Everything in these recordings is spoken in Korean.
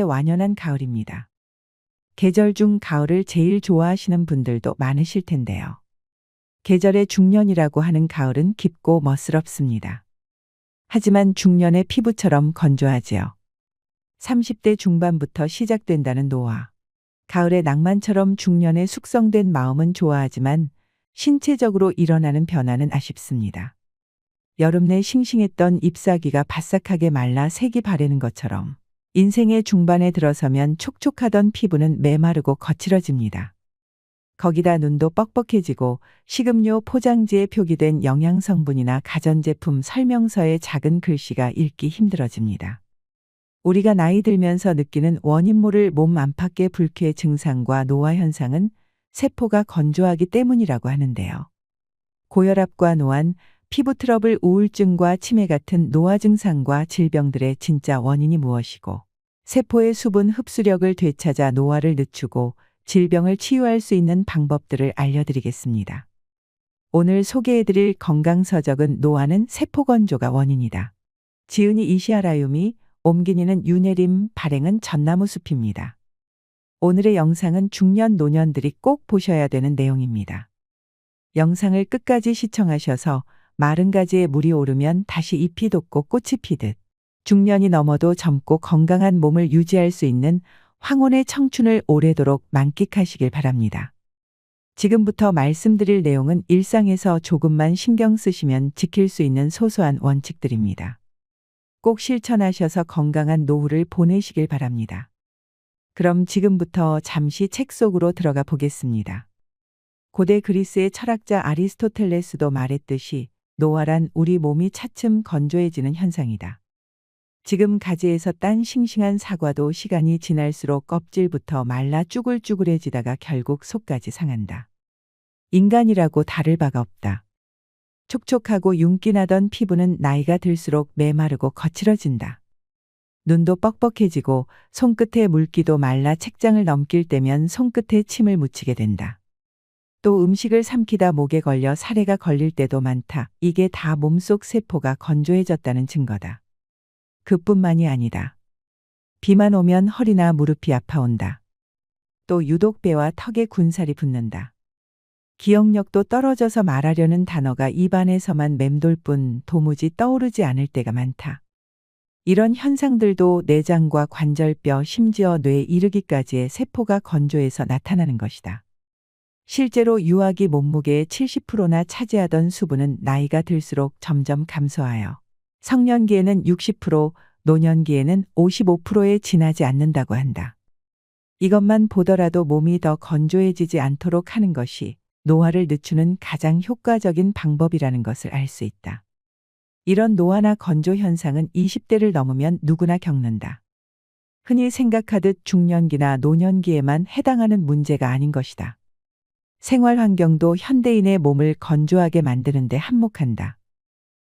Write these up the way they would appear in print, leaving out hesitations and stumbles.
완연한 가을입니다. 계절 중 가을을 제일 좋아하시는 분들도 많으실 텐데요. 계절의 중년이라고 하는 가을은 깊고 멋스럽습니다. 하지만 중년의 피부처럼 건조하지요. 30대 중반부터 시작된다는 노화. 가을의 낭만처럼 중년의 숙성된 마음은 좋아하지만 신체적으로 일어나는 변화는 아쉽습니다. 여름 내 싱싱했던 잎사귀가 바싹하게 말라 색이 바래는 것처럼 인생의 중반에 들어서면 촉촉하던 피부는 메마르고 거칠어집니다. 거기다 눈도 뻑뻑해지고 식음료 포장지에 표기된 영양성분이나 가전제품 설명서의 작은 글씨가 읽기 힘들어집니다. 우리가 나이 들면서 느끼는 원인 모를 몸 안팎의 불쾌 증상과 노화 현상은 세포가 건조하기 때문이라고 하는데요. 고혈압과 노안, 피부 트러블, 우울증과 치매 같은 노화 증상과 질병들의 진짜 원인이 무엇이고, 세포의 수분 흡수력을 되찾아 노화를 늦추고 질병을 치유할 수 있는 방법들을 알려드리겠습니다. 오늘 소개해드릴 건강서적은 노화는 세포 건조가 원인이다. 지은이 이시아라유미, 옮기니는 유네림, 발행은 전나무숲입니다. 오늘의 영상은 중년 노년들이 꼭 보셔야 되는 내용입니다. 영상을 끝까지 시청하셔서 마른 가지에 물이 오르면 다시 잎이 돋고 꽃이 피듯 중년이 넘어도 젊고 건강한 몸을 유지할 수 있는 황혼의 청춘을 오래도록 만끽하시길 바랍니다. 지금부터 말씀드릴 내용은 일상에서 조금만 신경 쓰시면 지킬 수 있는 소소한 원칙들입니다. 꼭 실천하셔서 건강한 노후를 보내시길 바랍니다. 그럼 지금부터 잠시 책 속으로 들어가 보겠습니다. 고대 그리스의 철학자 아리스토텔레스도 말했듯이 노화란 우리 몸이 차츰 건조해지는 현상이다. 지금 가지에서 딴 싱싱한 사과도 시간이 지날수록 껍질부터 말라 쭈글쭈글해지다가 결국 속까지 상한다. 인간이라고 다를 바가 없다. 촉촉하고 윤기 나던 피부는 나이가 들수록 메마르고 거칠어진다. 눈도 뻑뻑해지고 손끝에 물기도 말라 책장을 넘길 때면 손끝에 침을 묻히게 된다. 또 음식을 삼키다 목에 걸려 사례가 걸릴 때도 많다. 이게 다 몸속 세포가 건조해졌다는 증거다. 그뿐만이 아니다. 비만 오면 허리나 무릎이 아파온다. 또 유독 배와 턱에 군살이 붙는다. 기억력도 떨어져서 말하려는 단어가 입안에서만 맴돌 뿐 도무지 떠오르지 않을 때가 많다. 이런 현상들도 내장과 관절뼈, 심지어 뇌에 이르기까지의 세포가 건조해서 나타나는 것이다. 실제로 유아기 몸무게의 70%나 차지하던 수분은 나이가 들수록 점점 감소하여 성년기에는 60%, 노년기에는 55%에 지나지 않는다고 한다. 이것만 보더라도 몸이 더 건조해지지 않도록 하는 것이 노화를 늦추는 가장 효과적인 방법이라는 것을 알 수 있다. 이런 노화나 건조 현상은 20대를 넘으면 누구나 겪는다. 흔히 생각하듯 중년기나 노년기에만 해당하는 문제가 아닌 것이다. 생활 환경도 현대인의 몸을 건조하게 만드는 데 한몫한다.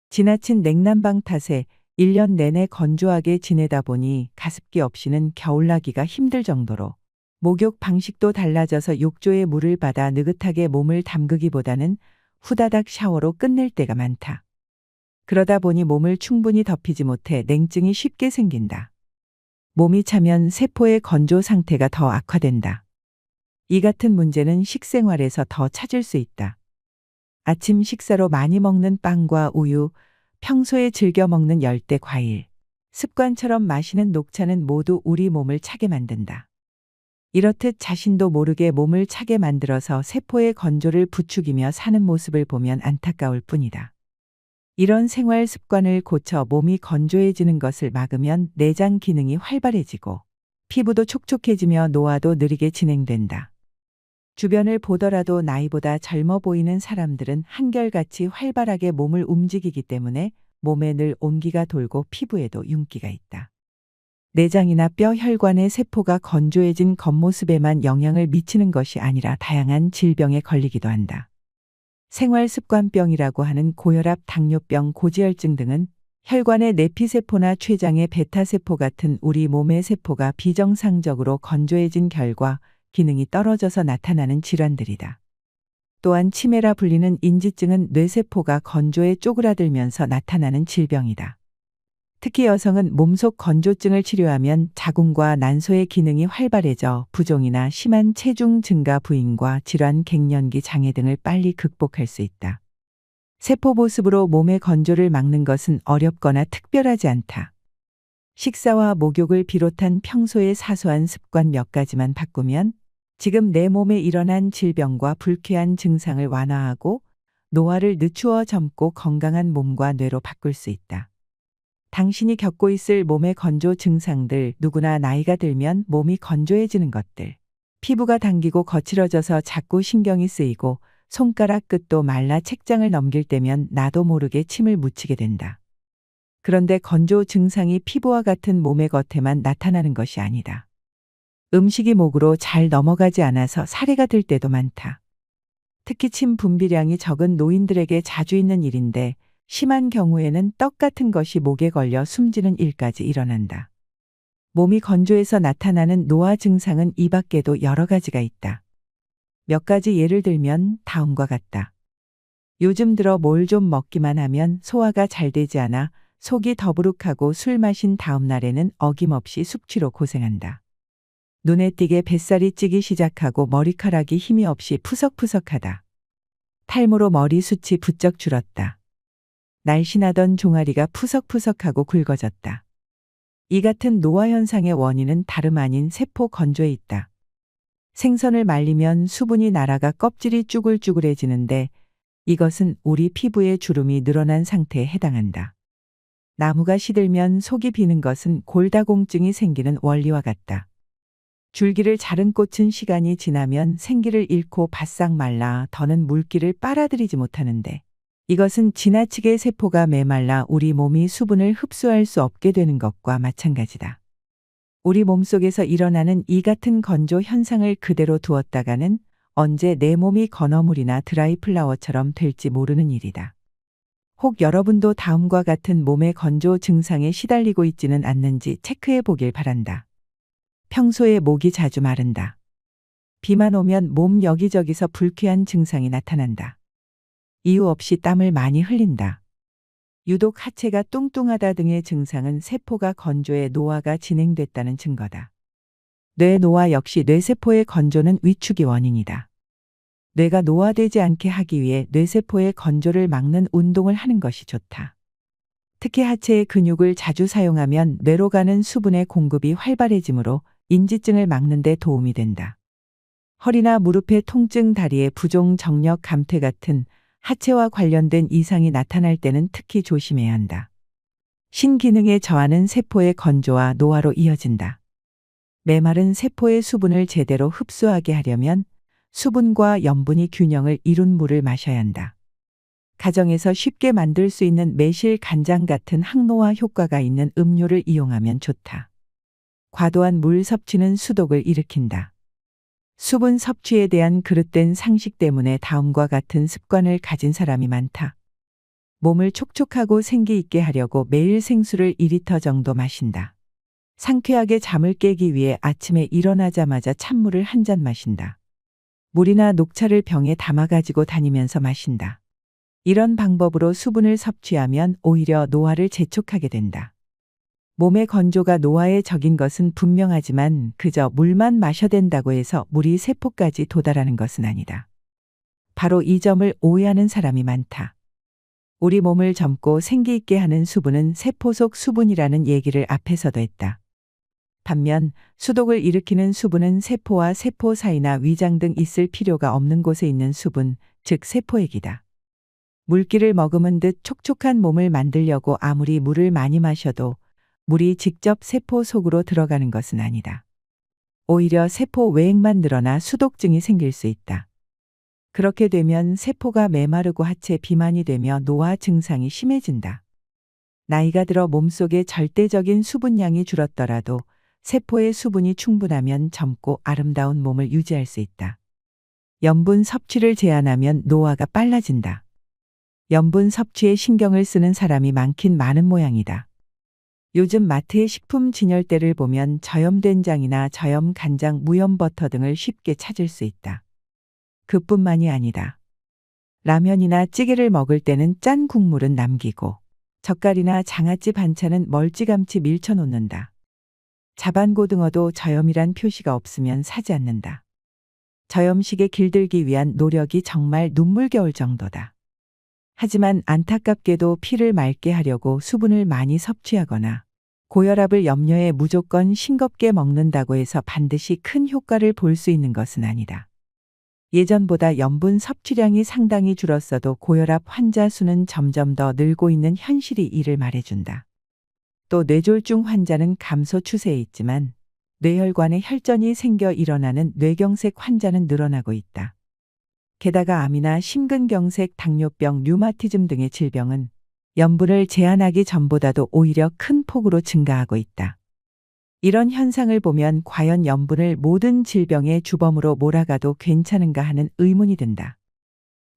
지나친 냉난방 탓에 1년 내내 건조하게 지내다 보니 가습기 없이는 겨울나기가 힘들 정도로 목욕 방식도 달라져서 욕조에 물을 받아 느긋하게 몸을 담그기보다는 후다닥 샤워로 끝낼 때가 많다. 그러다 보니 몸을 충분히 덮이지 못해 냉증이 쉽게 생긴다. 몸이 차면 세포의 건조 상태가 더 악화된다. 이 같은 문제는 식생활에서 더 찾을 수 있다. 아침 식사로 많이 먹는 빵과 우유, 평소에 즐겨 먹는 열대 과일, 습관처럼 마시는 녹차는 모두 우리 몸을 차게 만든다. 이렇듯 자신도 모르게 몸을 차게 만들어서 세포의 건조를 부추기며 사는 모습을 보면 안타까울 뿐이다. 이런 생활 습관을 고쳐 몸이 건조해지는 것을 막으면 내장 기능이 활발해지고 피부도 촉촉해지며 노화도 느리게 진행된다. 주변을 보더라도 나이보다 젊어 보이는 사람들은 한결같이 활발하게 몸을 움직이기 때문에 몸에 늘 온기가 돌고 피부에도 윤기가 있다. 내장이나 뼈, 혈관의 세포가 건조해진 겉모습에만 영향을 미치는 것이 아니라 다양한 질병에 걸리기도 한다. 생활습관병이라고 하는 고혈압, 당뇨병, 고지혈증 등은 혈관의 내피세포나 췌장의 베타세포 같은 우리 몸의 세포가 비정상적으로 건조해진 결과 기능이 떨어져서 나타나는 질환들이다. 또한 치매라 불리는 인지증은 뇌세포가 건조해 쪼그라들면서 나타나는 질병이다. 특히 여성은 몸속 건조증을 치료하면 자궁과 난소의 기능이 활발해져 부종이나 심한 체중 증가 부인과 질환 갱년기 장애 등을 빨리 극복할 수 있다. 세포 보습으로 몸의 건조를 막는 것은 어렵거나 특별하지 않다. 식사와 목욕을 비롯한 평소의 사소한 습관 몇 가지만 바꾸면 지금 내 몸에 일어난 질병과 불쾌한 증상을 완화하고 노화를 늦추어 젊고 건강한 몸과 뇌로 바꿀 수 있다. 당신이 겪고 있을 몸의 건조 증상들, 누구나 나이가 들면 몸이 건조해지는 것들. 피부가 당기고 거칠어져서 자꾸 신경이 쓰이고 손가락 끝도 말라 책장을 넘길 때면 나도 모르게 침을 묻히게 된다. 그런데 건조 증상이 피부와 같은 몸의 겉에만 나타나는 것이 아니다. 음식이 목으로 잘 넘어가지 않아서 사례가 들 때도 많다. 특히 침 분비량이 적은 노인들에게 자주 있는 일인데 심한 경우에는 떡 같은 것이 목에 걸려 숨지는 일까지 일어난다. 몸이 건조해서 나타나는 노화 증상은 이 밖에도 여러 가지가 있다. 몇 가지 예를 들면 다음과 같다. 요즘 들어 뭘 좀 먹기만 하면 소화가 잘 되지 않아 속이 더부룩하고 술 마신 다음 날에는 어김없이 숙취로 고생한다. 눈에 띄게 뱃살이 찌기 시작하고 머리카락이 힘이 없이 푸석푸석하다. 탈모로 머리숱이 부쩍 줄었다. 날씬하던 종아리가 푸석푸석하고 굵어졌다. 이 같은 노화 현상의 원인은 다름 아닌 세포 건조에 있다. 생선을 말리면 수분이 날아가 껍질이 쭈글쭈글해지는데 이것은 우리 피부의 주름이 늘어난 상태에 해당한다. 나무가 시들면 속이 비는 것은 골다공증이 생기는 원리와 같다. 줄기를 자른 꽃은 시간이 지나면 생기를 잃고 바싹 말라 더는 물기를 빨아들이지 못하는데 이것은 지나치게 세포가 메말라 우리 몸이 수분을 흡수할 수 없게 되는 것과 마찬가지다. 우리 몸속에서 일어나는 이 같은 건조 현상을 그대로 두었다가는 언제 내 몸이 건어물이나 드라이 플라워처럼 될지 모르는 일이다. 혹 여러분도 다음과 같은 몸의 건조 증상에 시달리고 있지는 않는지 체크해 보길 바란다. 평소에 목이 자주 마른다. 비만 오면 몸 여기저기서 불쾌한 증상이 나타난다. 이유 없이 땀을 많이 흘린다. 유독 하체가 뚱뚱하다 등의 증상은 세포가 건조해 노화가 진행됐다는 증거다. 뇌 노화 역시 뇌세포의 건조는 위축이 원인이다. 뇌가 노화되지 않게 하기 위해 뇌세포의 건조를 막는 운동을 하는 것이 좋다. 특히 하체의 근육을 자주 사용하면 뇌로 가는 수분의 공급이 활발해지므로 인지증을 막는 데 도움이 된다. 허리나 무릎의 통증, 다리의 부종, 정력, 감퇴 같은 하체와 관련된 이상이 나타날 때는 특히 조심해야 한다. 신기능에 저하는 세포의 건조와 노화로 이어진다. 메마른 세포의 수분을 제대로 흡수하게 하려면 수분과 염분이 균형을 이룬 물을 마셔야 한다. 가정에서 쉽게 만들 수 있는 매실, 간장 같은 항노화 효과가 있는 음료를 이용하면 좋다. 과도한 물 섭취는 수독을 일으킨다. 수분 섭취에 대한 그릇된 상식 때문에 다음과 같은 습관을 가진 사람이 많다. 몸을 촉촉하고 생기 있게 하려고 매일 생수를 2리터 정도 마신다. 상쾌하게 잠을 깨기 위해 아침에 일어나자마자 찬물을 한 잔 마신다. 물이나 녹차를 병에 담아 가지고 다니면서 마신다. 이런 방법으로 수분을 섭취하면 오히려 노화를 재촉하게 된다. 몸의 건조가 노화에 적인 것은 분명하지만 그저 물만 마셔댄다고 해서 물이 세포까지 도달하는 것은 아니다. 바로 이 점을 오해하는 사람이 많다. 우리 몸을 젊고 생기 있게 하는 수분은 세포 속 수분이라는 얘기를 앞에서도 했다. 반면 수독을 일으키는 수분은 세포와 세포 사이나 위장 등 있을 필요가 없는 곳에 있는 수분, 즉 세포액이다. 물기를 머금은 듯 촉촉한 몸을 만들려고 아무리 물을 많이 마셔도 물이 직접 세포 속으로 들어가는 것은 아니다. 오히려 세포 외액만 늘어나 수독증이 생길 수 있다. 그렇게 되면 세포가 메마르고 하체 비만이 되며 노화 증상이 심해진다. 나이가 들어 몸속에 절대적인 수분량이 줄었더라도 세포의 수분이 충분하면 젊고 아름다운 몸을 유지할 수 있다. 염분 섭취를 제한하면 노화가 빨라진다. 염분 섭취에 신경을 쓰는 사람이 많긴 많은 모양이다. 요즘 마트의 식품 진열대를 보면 저염된장이나 저염간장, 무염버터 등을 쉽게 찾을 수 있다. 그뿐만이 아니다. 라면이나 찌개를 먹을 때는 짠 국물은 남기고 젓갈이나 장아찌 반찬은 멀찌감치 밀쳐놓는다. 자반고등어도 저염이란 표시가 없으면 사지 않는다. 저염식에 길들기 위한 노력이 정말 눈물겨울 정도다. 하지만 안타깝게도 피를 맑게 하려고 수분을 많이 섭취하거나 고혈압을 염려해 무조건 싱겁게 먹는다고 해서 반드시 큰 효과를 볼 수 있는 것은 아니다. 예전보다 염분 섭취량이 상당히 줄었어도 고혈압 환자 수는 점점 더 늘고 있는 현실이 이를 말해준다. 또 뇌졸중 환자는 감소 추세에 있지만 뇌혈관에 혈전이 생겨 일어나는 뇌경색 환자는 늘어나고 있다. 게다가 암이나 심근경색, 당뇨병, 류마티즘 등의 질병은 염분을 제한하기 전보다도 오히려 큰 폭으로 증가하고 있다. 이런 현상을 보면 과연 염분을 모든 질병의 주범으로 몰아가도 괜찮은가 하는 의문이 든다.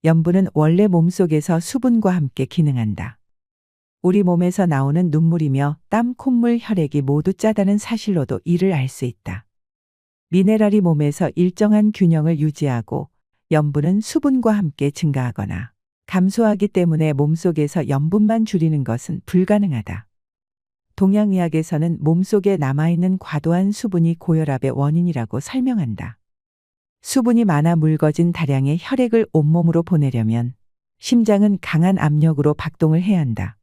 염분은 원래 몸속에서 수분과 함께 기능한다. 우리 몸에서 나오는 눈물이며 땀, 콧물, 혈액이 모두 짜다는 사실로도 이를 알 수 있다. 미네랄이 몸에서 일정한 균형을 유지하고 염분은 수분과 함께 증가하거나 감소하기 때문에 몸속에서 염분만 줄이는 것은 불가능하다. 동양의학에서는 몸속에 남아있는 과도한 수분이 고혈압의 원인이라고 설명한다. 수분이 많아 묽어진 다량의 혈액을 온몸으로 보내려면 심장은 강한 압력으로 박동을 해야 한다.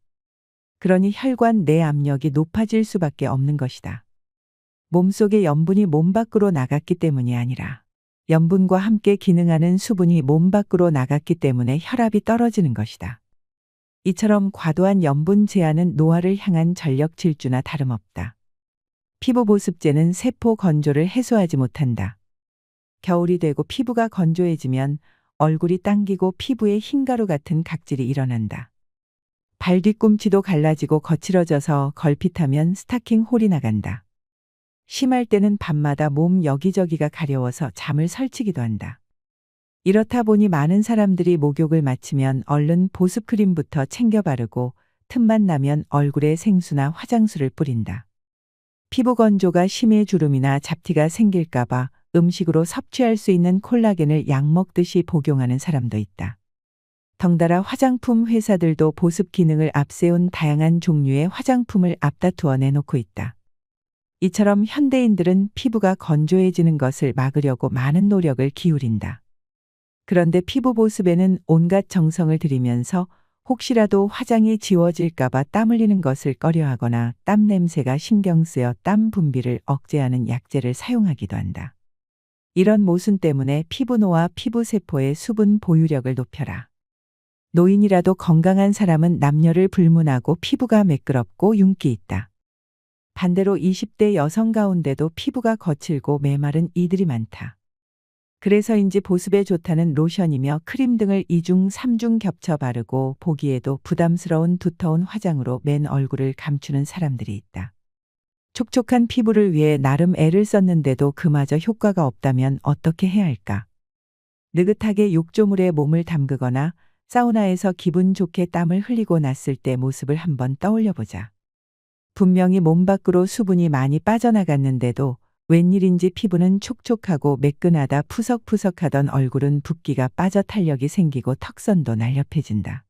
그러니 혈관 내 압력이 높아질 수밖에 없는 것이다. 몸속의 염분이 몸 밖으로 나갔기 때문이 아니라 염분과 함께 기능하는 수분이 몸 밖으로 나갔기 때문에 혈압이 떨어지는 것이다. 이처럼 과도한 염분 제한은 노화를 향한 전력 질주나 다름없다. 피부 보습제는 세포 건조를 해소하지 못한다. 겨울이 되고 피부가 건조해지면 얼굴이 당기고 피부에 흰가루 같은 각질이 일어난다. 발 뒤꿈치도 갈라지고 거칠어져서 걸핏하면 스타킹 홀이 나간다. 심할 때는 밤마다 몸 여기저기가 가려워서 잠을 설치기도 한다. 이렇다 보니 많은 사람들이 목욕을 마치면 얼른 보습크림부터 챙겨 바르고 틈만 나면 얼굴에 생수나 화장수를 뿌린다. 피부 건조가 심해 주름이나 잡티가 생길까봐 음식으로 섭취할 수 있는 콜라겐을 약 먹듯이 복용하는 사람도 있다. 덩달아 화장품 회사들도 보습 기능을 앞세운 다양한 종류의 화장품을 앞다투어 내놓고 있다. 이처럼 현대인들은 피부가 건조해지는 것을 막으려고 많은 노력을 기울인다. 그런데 피부 보습에는 온갖 정성을 들이면서 혹시라도 화장이 지워질까봐 땀 흘리는 것을 꺼려하거나 땀 냄새가 신경 쓰여 땀 분비를 억제하는 약재를 사용하기도 한다. 이런 모순 때문에 피부 노화, 피부 세포의 수분 보유력을 높여라. 노인이라도 건강한 사람은 남녀를 불문하고 피부가 매끄럽고 윤기 있다. 반대로 20대 여성 가운데도 피부가 거칠고 메마른 이들이 많다. 그래서인지 보습에 좋다는 로션이며 크림 등을 2중, 3중 겹쳐 바르고 보기에도 부담스러운 두터운 화장으로 맨 얼굴을 감추는 사람들이 있다. 촉촉한 피부를 위해 나름 애를 썼는데도 그마저 효과가 없다면 어떻게 해야 할까? 느긋하게 욕조물에 몸을 담그거나 사우나에서 기분 좋게 땀을 흘리고 났을 때 모습을 한번 떠올려 보자. 분명히 몸 밖으로 수분이 많이 빠져나갔는데도 웬일인지 피부는 촉촉하고 매끈하다 푸석푸석하던 얼굴은 붓기가 빠져 탄력이 생기고 턱선도 날렵해진다.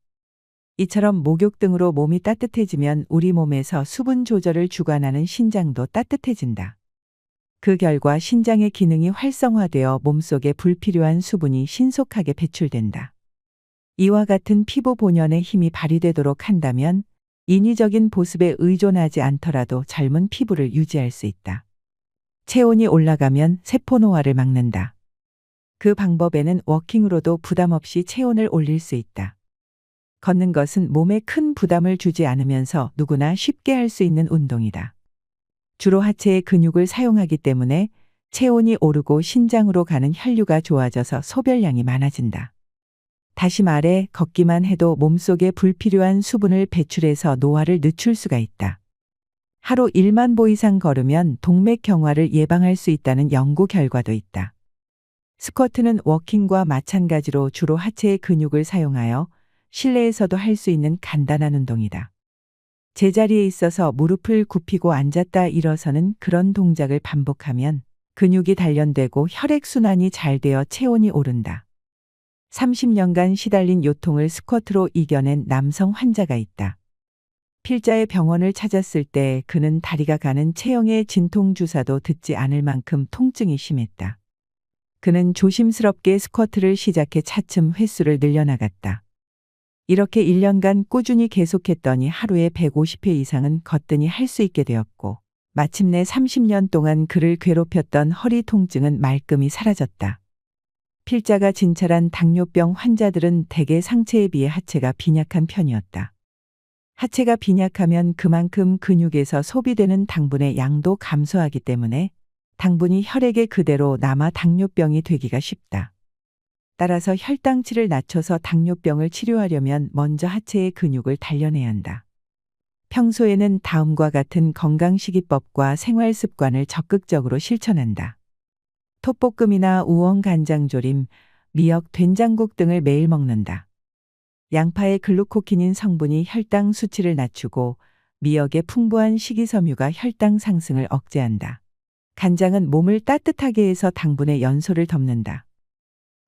이처럼 목욕 등으로 몸이 따뜻해지면 우리 몸에서 수분 조절을 주관하는 신장도 따뜻해진다. 그 결과 신장의 기능이 활성화되어 몸속에 불필요한 수분이 신속하게 배출된다. 이와 같은 피부 본연의 힘이 발휘되도록 한다면 인위적인 보습에 의존하지 않더라도 젊은 피부를 유지할 수 있다. 체온이 올라가면 세포 노화를 막는다. 그 방법에는 워킹으로도 부담 없이 체온을 올릴 수 있다. 걷는 것은 몸에 큰 부담을 주지 않으면서 누구나 쉽게 할 수 있는 운동이다. 주로 하체의 근육을 사용하기 때문에 체온이 오르고 신장으로 가는 혈류가 좋아져서 소변량이 많아진다. 다시 말해 걷기만 해도 몸속에 불필요한 수분을 배출해서 노화를 늦출 수가 있다. 하루 1만 보 이상 걸으면 동맥경화를 예방할 수 있다는 연구 결과도 있다. 스쿼트는 워킹과 마찬가지로 주로 하체의 근육을 사용하여 실내에서도 할 수 있는 간단한 운동이다. 제자리에 있어서 무릎을 굽히고 앉았다 일어서는 그런 동작을 반복하면 근육이 단련되고 혈액순환이 잘 되어 체온이 오른다. 30년간 시달린 요통을 스쿼트로 이겨낸 남성 환자가 있다. 필자의 병원을 찾았을 때 그는 다리가 가는 체형의 진통 주사도 듣지 않을 만큼 통증이 심했다. 그는 조심스럽게 스쿼트를 시작해 차츰 횟수를 늘려나갔다. 이렇게 1년간 꾸준히 계속했더니 하루에 150회 이상은 거뜬히 할 수 있게 되었고, 마침내 30년 동안 그를 괴롭혔던 허리 통증은 말끔히 사라졌다. 필자가 진찰한 당뇨병 환자들은 대개 상체에 비해 하체가 빈약한 편이었다. 하체가 빈약하면 그만큼 근육에서 소비되는 당분의 양도 감소하기 때문에 당분이 혈액에 그대로 남아 당뇨병이 되기가 쉽다. 따라서 혈당치를 낮춰서 당뇨병을 치료하려면 먼저 하체의 근육을 단련해야 한다. 평소에는 다음과 같은 건강식이법과 생활습관을 적극적으로 실천한다. 톱볶음이나 우엉 간장조림, 미역 된장국 등을 매일 먹는다. 양파의 글루코키닌 성분이 혈당 수치를 낮추고 미역의 풍부한 식이섬유가 혈당 상승을 억제한다. 간장은 몸을 따뜻하게 해서 당분의 연소를 덮는다.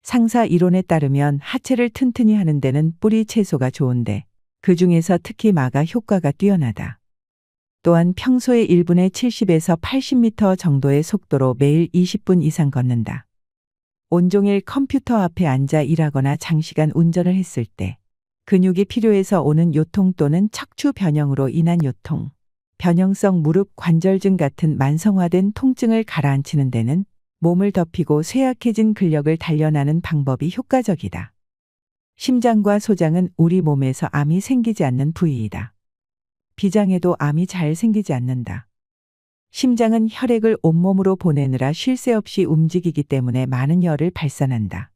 상사 이론에 따르면 하체를 튼튼히 하는 데는 뿌리 채소가 좋은데 그 중에서 특히 마가 효과가 뛰어나다. 또한 평소에 1분에 70에서 80m 정도의 속도로 매일 20분 이상 걷는다. 온종일 컴퓨터 앞에 앉아 일하거나 장시간 운전을 했을 때 근육이 필요해서 오는 요통 또는 척추 변형으로 인한 요통, 변형성 무릎 관절증 같은 만성화된 통증을 가라앉히는 데는 몸을 덮이고 쇠약해진 근력을 단련하는 방법이 효과적이다. 심장과 소장은 우리 몸에서 암이 생기지 않는 부위이다. 비장에도 암이 잘 생기지 않는다. 심장은 혈액을 온몸으로 보내느라 쉴 새 없이 움직이기 때문에 많은 열을 발산한다.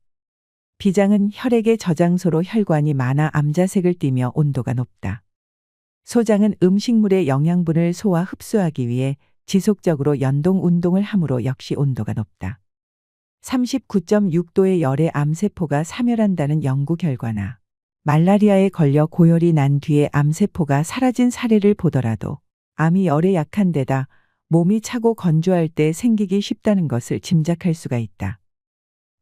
비장은 혈액의 저장소로 혈관이 많아 암자색을 띠며 온도가 높다. 소장은 음식물의 영양분을 소화 흡수하기 위해 지속적으로 연동 운동을 함으로 역시 온도가 높다. 39.6도의 열에 암세포가 사멸한다는 연구 결과나 말라리아에 걸려 고열이 난 뒤에 암세포가 사라진 사례를 보더라도 암이 열에 약한 데다 몸이 차고 건조할 때 생기기 쉽다는 것을 짐작할 수가 있다.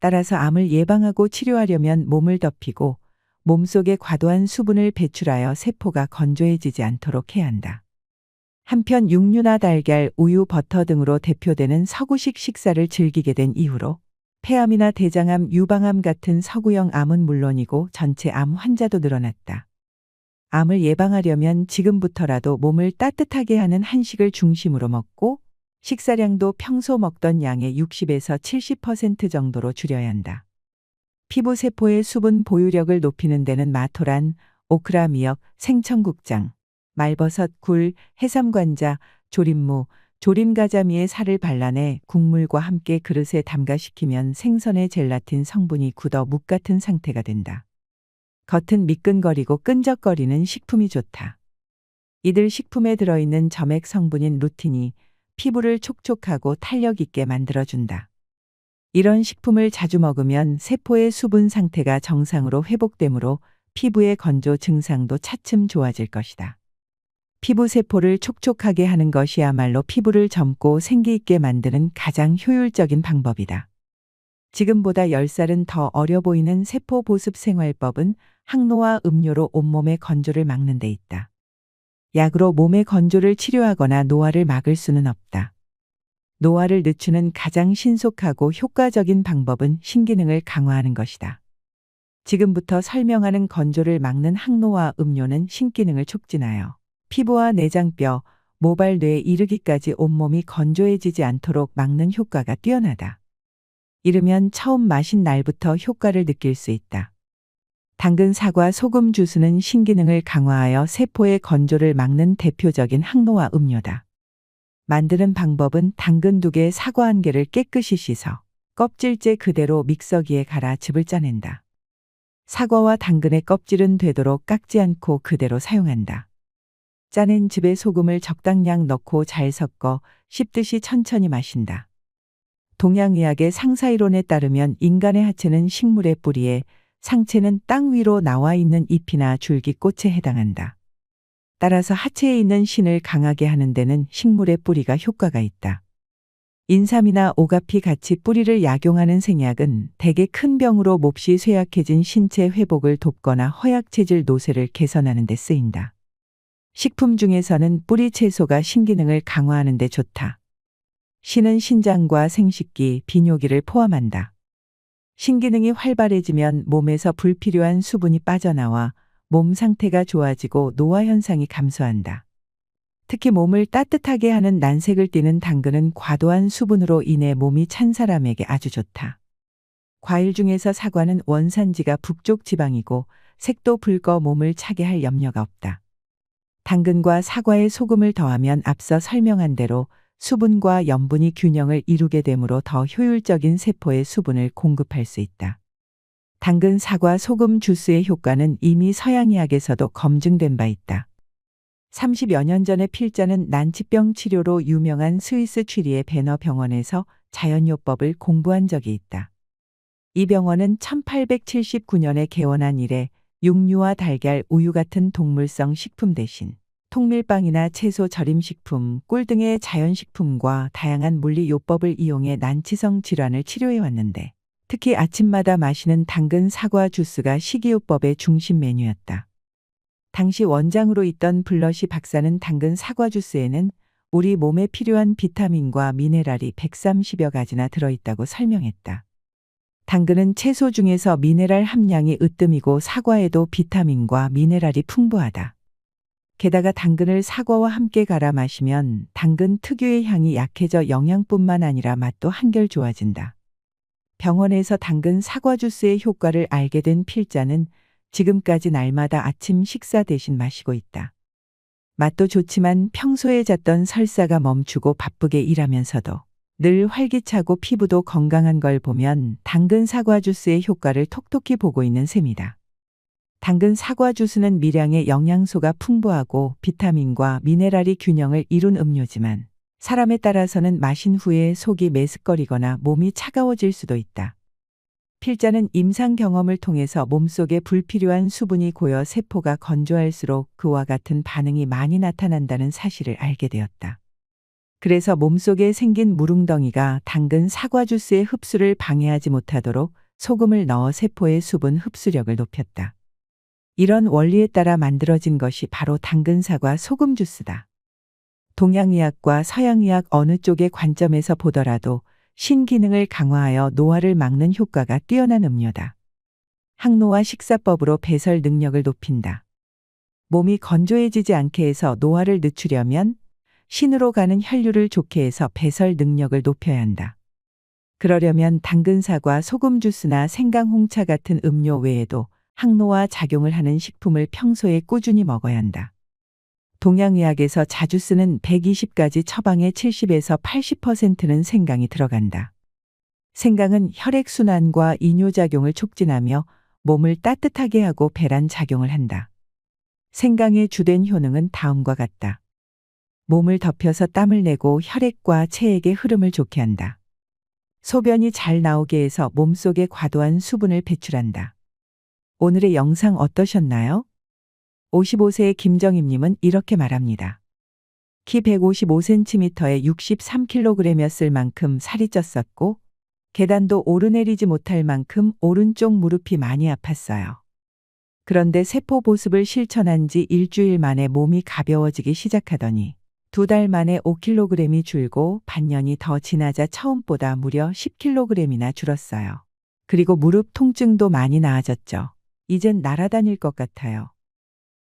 따라서 암을 예방하고 치료하려면 몸을 덮이고 몸속에 과도한 수분을 배출하여 세포가 건조해지지 않도록 해야 한다. 한편 육류나 달걀, 우유, 버터 등으로 대표되는 서구식 식사를 즐기게 된 이후로 폐암이나 대장암, 유방암 같은 서구형 암은 물론이고 전체 암 환자도 늘어났다. 암을 예방하려면 지금부터라도 몸을 따뜻하게 하는 한식을 중심으로 먹고 식사량도 평소 먹던 양의 60에서 70% 정도로 줄여야 한다. 피부 세포의 수분 보유력을 높이는 데는 마토란, 오크라 미역, 생청국장, 말버섯, 굴, 해삼관자, 조림무, 조림가자미의 살을 발라내 국물과 함께 그릇에 담가식히면 생선의 젤라틴 성분이 굳어 묵 같은 상태가 된다. 겉은 미끈거리고 끈적거리는 식품이 좋다. 이들 식품에 들어있는 점액 성분인 루틴이 피부를 촉촉하고 탄력 있게 만들어준다. 이런 식품을 자주 먹으면 세포의 수분 상태가 정상으로 회복되므로 피부의 건조 증상도 차츰 좋아질 것이다. 피부 세포를 촉촉하게 하는 것이야말로 피부를 젊고 생기 있게 만드는 가장 효율적인 방법이다. 지금보다 10살은 더 어려 보이는 세포 보습 생활법은 항노화 음료로 온몸의 건조를 막는 데 있다. 약으로 몸의 건조를 치료하거나 노화를 막을 수는 없다. 노화를 늦추는 가장 신속하고 효과적인 방법은 신기능을 강화하는 것이다. 지금부터 설명하는 건조를 막는 항노화 음료는 신기능을 촉진하여 피부와 내장뼈, 모발, 뇌에 이르기까지 온몸이 건조해지지 않도록 막는 효과가 뛰어나다. 이르면 처음 마신 날부터 효과를 느낄 수 있다. 당근, 사과, 소금 주스는 신기능을 강화하여 세포의 건조를 막는 대표적인 항노화 음료다. 만드는 방법은 당근 2개, 사과 1개를 깨끗이 씻어 껍질째 그대로 믹서기에 갈아 즙을 짜낸다. 사과와 당근의 껍질은 되도록 깎지 않고 그대로 사용한다. 짜낸 즙에 소금을 적당량 넣고 잘 섞어 씹듯이 천천히 마신다. 동양의학의 상사이론에 따르면 인간의 하체는 식물의 뿌리에, 상체는 땅 위로 나와 있는 잎이나 줄기, 꽃에 해당한다. 따라서 하체에 있는 신을 강하게 하는 데는 식물의 뿌리가 효과가 있다. 인삼이나 오가피 같이 뿌리를 약용하는 생약은 대개 큰 병으로 몹시 쇠약해진 신체 회복을 돕거나 허약체질 노쇠를 개선하는 데 쓰인다. 식품 중에서는 뿌리 채소가 신기능을 강화하는 데 좋다. 신은 신장과 생식기, 비뇨기를 포함한다. 신기능이 활발해지면 몸에서 불필요한 수분이 빠져나와 몸 상태가 좋아지고 노화 현상이 감소한다. 특히 몸을 따뜻하게 하는 난색을 띠는 당근은 과도한 수분으로 인해 몸이 찬 사람에게 아주 좋다. 과일 중에서 사과는 원산지가 북쪽 지방이고 색도 붉어 몸을 차게 할 염려가 없다. 당근과 사과에 소금을 더하면 앞서 설명한 대로 수분과 염분이 균형을 이루게 되므로 더 효율적인 세포에 수분을 공급할 수 있다. 당근, 사과, 소금 주스의 효과는 이미 서양의학에서도 검증된 바 있다. 30여 년 전에 필자는 난치병 치료로 유명한 스위스 취리의 베너 병원에서 자연요법을 공부한 적이 있다. 이 병원은 1879년에 개원한 이래 육류와 달걀, 우유 같은 동물성 식품 대신 통밀빵이나 채소 절임식품, 꿀 등의 자연식품과 다양한 물리요법을 이용해 난치성 질환을 치료해 왔는데 특히 아침마다 마시는 당근 사과 주스가 식이요법의 중심 메뉴였다. 당시 원장으로 있던 블러시 박사는 당근 사과 주스에는 우리 몸에 필요한 비타민과 미네랄이 130여 가지나 들어있다고 설명했다. 당근은 채소 중에서 미네랄 함량이 으뜸이고 사과에도 비타민과 미네랄이 풍부하다. 게다가 당근을 사과와 함께 갈아 마시면 당근 특유의 향이 약해져 영양뿐만 아니라 맛도 한결 좋아진다. 병원에서 당근 사과 주스의 효과를 알게 된 필자는 지금까지 날마다 아침 식사 대신 마시고 있다. 맛도 좋지만 평소에 잤던 설사가 멈추고 바쁘게 일하면서도 늘 활기차고 피부도 건강한 걸 보면 당근 사과 주스의 효과를 톡톡히 보고 있는 셈이다. 당근 사과 주스는 미량의 영양소가 풍부하고 비타민과 미네랄이 균형을 이룬 음료지만 사람에 따라서는 마신 후에 속이 메스꺼리거나 몸이 차가워질 수도 있다. 필자는 임상 경험을 통해서 몸속에 불필요한 수분이 고여 세포가 건조할수록 그와 같은 반응이 많이 나타난다는 사실을 알게 되었다. 그래서 몸속에 생긴 무릉덩이가 당근 사과 주스의 흡수를 방해하지 못하도록 소금을 넣어 세포의 수분 흡수력을 높였다. 이런 원리에 따라 만들어진 것이 바로 당근 사과 소금 주스다. 동양의학과 서양의학 어느 쪽의 관점에서 보더라도 신기능을 강화하여 노화를 막는 효과가 뛰어난 음료다. 항노화 식사법으로 배설 능력을 높인다. 몸이 건조해지지 않게 해서 노화를 늦추려면 신으로 가는 혈류를 좋게 해서 배설 능력을 높여야 한다. 그러려면 당근 사과 소금 주스나 생강홍차 같은 음료 외에도 항노화 작용을 하는 식품을 평소에 꾸준히 먹어야 한다. 동양의학에서 자주 쓰는 120가지 처방의 70에서 80%는 생강이 들어간다. 생강은 혈액순환과 이뇨작용을 촉진하며 몸을 따뜻하게 하고 배란 작용을 한다. 생강의 주된 효능은 다음과 같다. 몸을 덮여서 땀을 내고 혈액과 체액의 흐름을 좋게 한다. 소변이 잘 나오게 해서 몸속에 과도한 수분을 배출한다. 오늘의 영상 어떠셨나요? 55세의 김정임님은 이렇게 말합니다. 키 155cm에 63kg이었을 만큼 살이 쪘었고 계단도 오르내리지 못할 만큼 오른쪽 무릎이 많이 아팠어요. 그런데 세포 보습을 실천한 지 일주일 만에 몸이 가벼워지기 시작하더니 2달 만에 5kg이 줄고 반년이 더 지나자 처음보다 무려 10kg이나 줄었어요. 그리고 무릎 통증도 많이 나아졌죠. 이젠 날아다닐 것 같아요.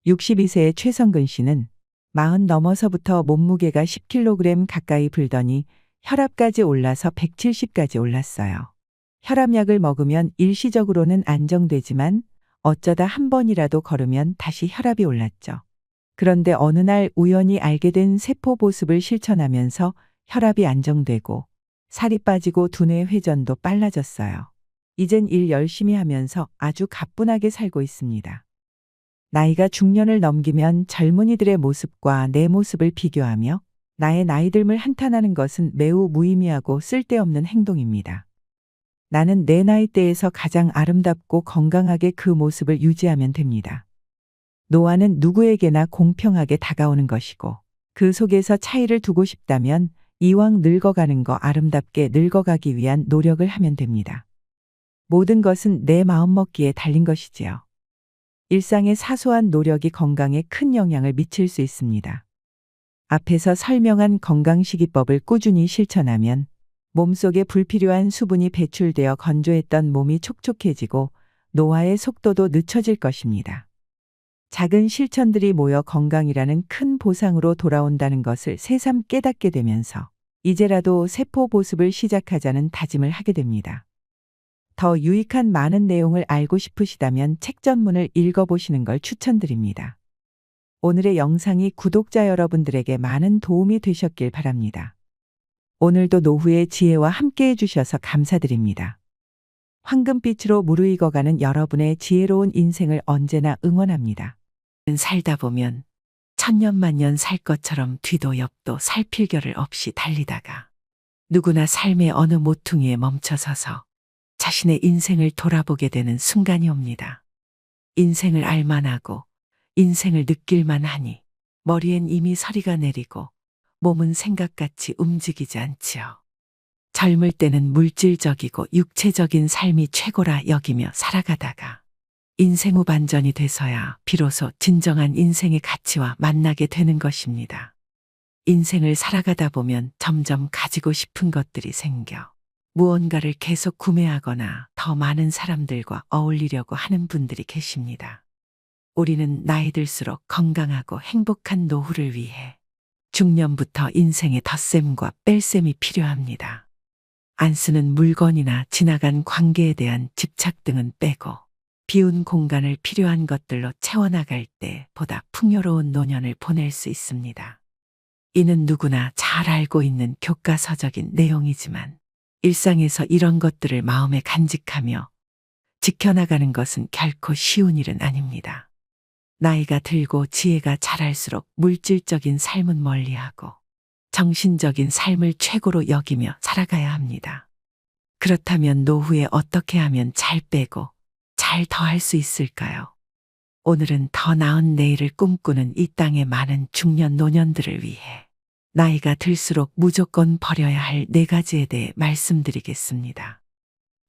62세의 최성근 씨는 40 넘어서부터 몸무게가 10kg 가까이 불더니 혈압까지 올라서 170까지 올랐어요. 혈압약을 먹으면 일시적으로는 안정되지만 어쩌다 한 번이라도 걸으면 다시 혈압이 올랐죠. 그런데 어느 날 우연히 알게 된 세포 보습을 실천하면서 혈압이 안정되고 살이 빠지고 두뇌 회전도 빨라졌어요. 이젠 일 열심히 하면서 아주 가뿐하게 살고 있습니다. 나이가 중년을 넘기면 젊은이들의 모습과 내 모습을 비교하며 나의 나이듦을 한탄하는 것은 매우 무의미하고 쓸데없는 행동입니다. 나는 내 나이대에서 가장 아름답고 건강하게 그 모습을 유지하면 됩니다. 노화는 누구에게나 공평하게 다가오는 것이고 그 속에서 차이를 두고 싶다면 이왕 늙어가는 거 아름답게 늙어가기 위한 노력을 하면 됩니다. 모든 것은 내 마음먹기에 달린 것이지요. 일상의 사소한 노력이 건강에 큰 영향을 미칠 수 있습니다. 앞에서 설명한 건강식이법을 꾸준히 실천하면 몸속에 불필요한 수분이 배출되어 건조했던 몸이 촉촉해지고 노화의 속도도 늦춰질 것입니다. 작은 실천들이 모여 건강이라는 큰 보상으로 돌아온다는 것을 새삼 깨닫게 되면서 이제라도 세포 보습을 시작하자는 다짐을 하게 됩니다. 더 유익한 많은 내용을 알고 싶으시다면 책 전문을 읽어보시는 걸 추천드립니다. 오늘의 영상이 구독자 여러분들에게 많은 도움이 되셨길 바랍니다. 오늘도 노후의 지혜와 함께 해주셔서 감사드립니다. 황금빛으로 무르익어가는 여러분의 지혜로운 인생을 언제나 응원합니다. 살다 보면 천년만년 살 것처럼 뒤도 옆도 살필 겨를 없이 달리다가 누구나 삶의 어느 모퉁이에 멈춰서서 자신의 인생을 돌아보게 되는 순간이 옵니다. 인생을 알만하고 인생을 느낄만 하니 머리엔 이미 서리가 내리고 몸은 생각같이 움직이지 않지요. 젊을 때는 물질적이고 육체적인 삶이 최고라 여기며 살아가다가 인생 후반전이 돼서야 비로소 진정한 인생의 가치와 만나게 되는 것입니다. 인생을 살아가다 보면 점점 가지고 싶은 것들이 생겨 무언가를 계속 구매하거나 더 많은 사람들과 어울리려고 하는 분들이 계십니다. 우리는 나이 들수록 건강하고 행복한 노후를 위해 중년부터 인생의 덧셈과 뺄셈이 필요합니다. 안 쓰는 물건이나 지나간 관계에 대한 집착 등은 빼고 비운 공간을 필요한 것들로 채워나갈 때 보다 풍요로운 노년을 보낼 수 있습니다. 이는 누구나 잘 알고 있는 교과서적인 내용이지만 일상에서 이런 것들을 마음에 간직하며 지켜나가는 것은 결코 쉬운 일은 아닙니다. 나이가 들고 지혜가 자랄수록 물질적인 삶은 멀리하고 정신적인 삶을 최고로 여기며 살아가야 합니다. 그렇다면 노후에 어떻게 하면 잘 빼고 잘 더할 수 있을까요? 오늘은 더 나은 내일을 꿈꾸는 이 땅의 많은 중년 노년들을 위해 나이가 들수록 무조건 버려야 할 4가지에 대해 말씀드리겠습니다.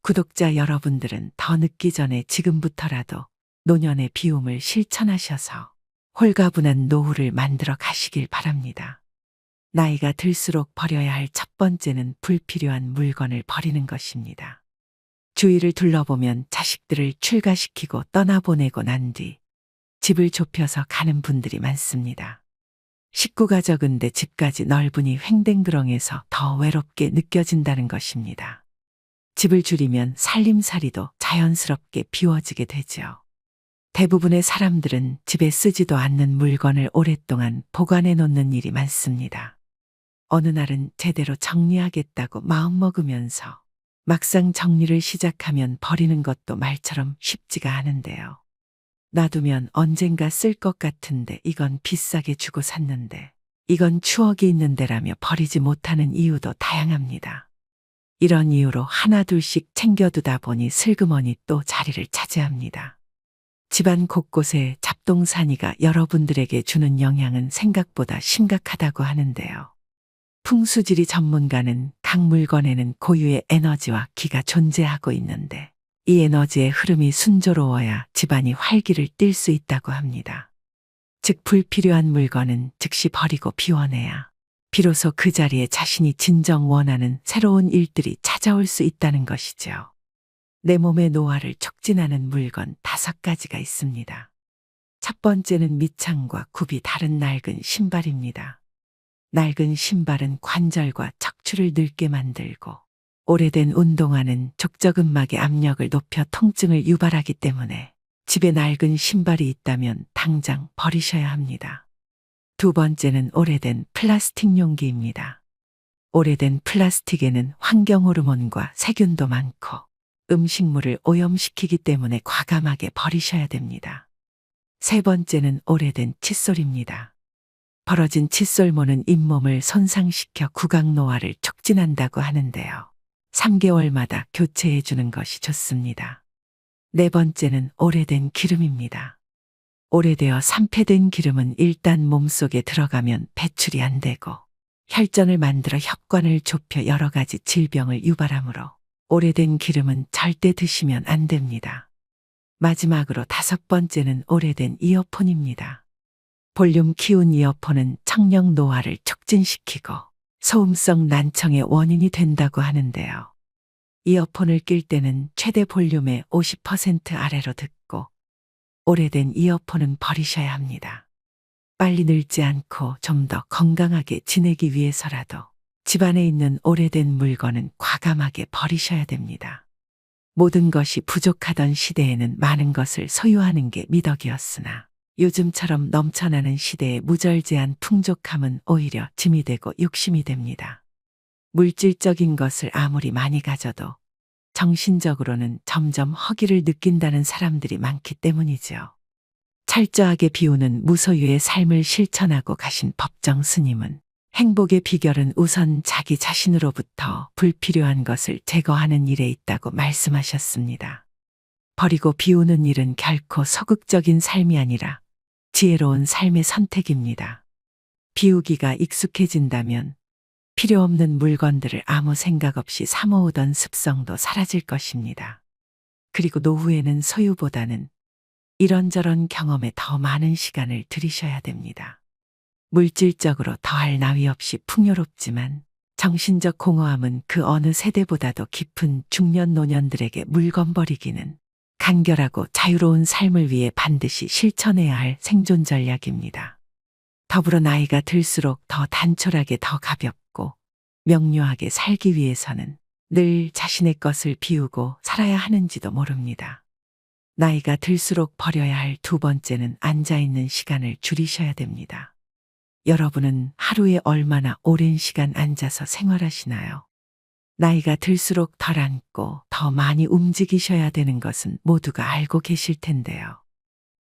구독자 여러분들은 더 늦기 전에 지금부터라도 노년의 비움을 실천하셔서 홀가분한 노후를 만들어 가시길 바랍니다. 나이가 들수록 버려야 할 첫 번째는 불필요한 물건을 버리는 것입니다. 주위를 둘러보면 자식들을 출가시키고 떠나보내고 난 뒤 집을 좁혀서 가는 분들이 많습니다. 식구가 적은데 집까지 넓으니 횡댕그렁해서 더 외롭게 느껴진다는 것입니다. 집을 줄이면 살림살이도 자연스럽게 비워지게 되죠. 대부분의 사람들은 집에 쓰지도 않는 물건을 오랫동안 보관해 놓는 일이 많습니다. 어느 날은 제대로 정리하겠다고 마음먹으면서 막상 정리를 시작하면 버리는 것도 말처럼 쉽지가 않은데요. 놔두면 언젠가 쓸 것 같은데 이건 비싸게 주고 샀는데 이건 추억이 있는데라며 버리지 못하는 이유도 다양합니다. 이런 이유로 하나둘씩 챙겨두다 보니 슬그머니 또 자리를 차지합니다. 집안 곳곳에 잡동사니가 여러분들에게 주는 영향은 생각보다 심각하다고 하는데요. 풍수지리 전문가는 각 물건에는 고유의 에너지와 기가 존재하고 있는데 이 에너지의 흐름이 순조로워야 집안이 활기를 띨 수 있다고 합니다. 즉 불필요한 물건은 즉시 버리고 비워내야 비로소 그 자리에 자신이 진정 원하는 새로운 일들이 찾아올 수 있다는 것이죠. 내 몸의 노화를 촉진하는 물건 5가지가 있습니다. 첫 번째는 밑창과 굽이 다른 낡은 신발입니다. 낡은 신발은 관절과 척추를 늙게 만들고 오래된 운동화는 족저근막의 압력을 높여 통증을 유발하기 때문에 집에 낡은 신발이 있다면 당장 버리셔야 합니다. 두 번째는 오래된 플라스틱 용기입니다. 오래된 플라스틱에는 환경호르몬과 세균도 많고 음식물을 오염시키기 때문에 과감하게 버리셔야 됩니다. 세 번째는 오래된 칫솔입니다. 벌어진 칫솔모는 잇몸을 손상시켜 구강노화를 촉진한다고 하는데요. 3개월마다 교체해 주는 것이 좋습니다. 네 번째는 오래된 기름입니다. 오래되어 산패된 기름은 일단 몸속에 들어가면 배출이 안 되고 혈전을 만들어 혈관을 좁혀 여러 가지 질병을 유발하므로 오래된 기름은 절대 드시면 안 됩니다. 마지막으로 5번째는 오래된 이어폰입니다. 볼륨 키운 이어폰은 청력 노화를 촉진시키고 소음성 난청의 원인이 된다고 하는데요. 이어폰을 낄 때는 최대 볼륨의 50% 아래로 듣고 오래된 이어폰은 버리셔야 합니다. 빨리 늙지 않고 좀 더 건강하게 지내기 위해서라도 집안에 있는 오래된 물건은 과감하게 버리셔야 됩니다. 모든 것이 부족하던 시대에는 많은 것을 소유하는 게 미덕이었으나 요즘처럼 넘쳐나는 시대에 무절제한 풍족함은 오히려 짐이 되고 욕심이 됩니다. 물질적인 것을 아무리 많이 가져도 정신적으로는 점점 허기를 느낀다는 사람들이 많기 때문이지요. 철저하게 비우는 무소유의 삶을 실천하고 가신 법정 스님은 행복의 비결은 우선 자기 자신으로부터 불필요한 것을 제거하는 일에 있다고 말씀하셨습니다. 버리고 비우는 일은 결코 소극적인 삶이 아니라 지혜로운 삶의 선택입니다. 비우기가 익숙해진다면 필요 없는 물건들을 아무 생각 없이 사모으던 습성도 사라질 것입니다. 그리고 노후에는 소유보다는 이런저런 경험에 더 많은 시간을 들이셔야 됩니다. 물질적으로 더할 나위 없이 풍요롭지만 정신적 공허함은 그 어느 세대보다도 깊은 중년 노년들에게 물건 버리기는 간결하고 자유로운 삶을 위해 반드시 실천해야 할 생존 전략입니다. 더불어 나이가 들수록 더 단촐하게 더 가볍고 명료하게 살기 위해서는 늘 자신의 것을 비우고 살아야 하는지도 모릅니다. 나이가 들수록 버려야 할 2번째는 앉아있는 시간을 줄이셔야 됩니다. 여러분은 하루에 얼마나 오랜 시간 앉아서 생활하시나요? 나이가 들수록 덜 앉고 더 많이 움직이셔야 되는 것은 모두가 알고 계실 텐데요.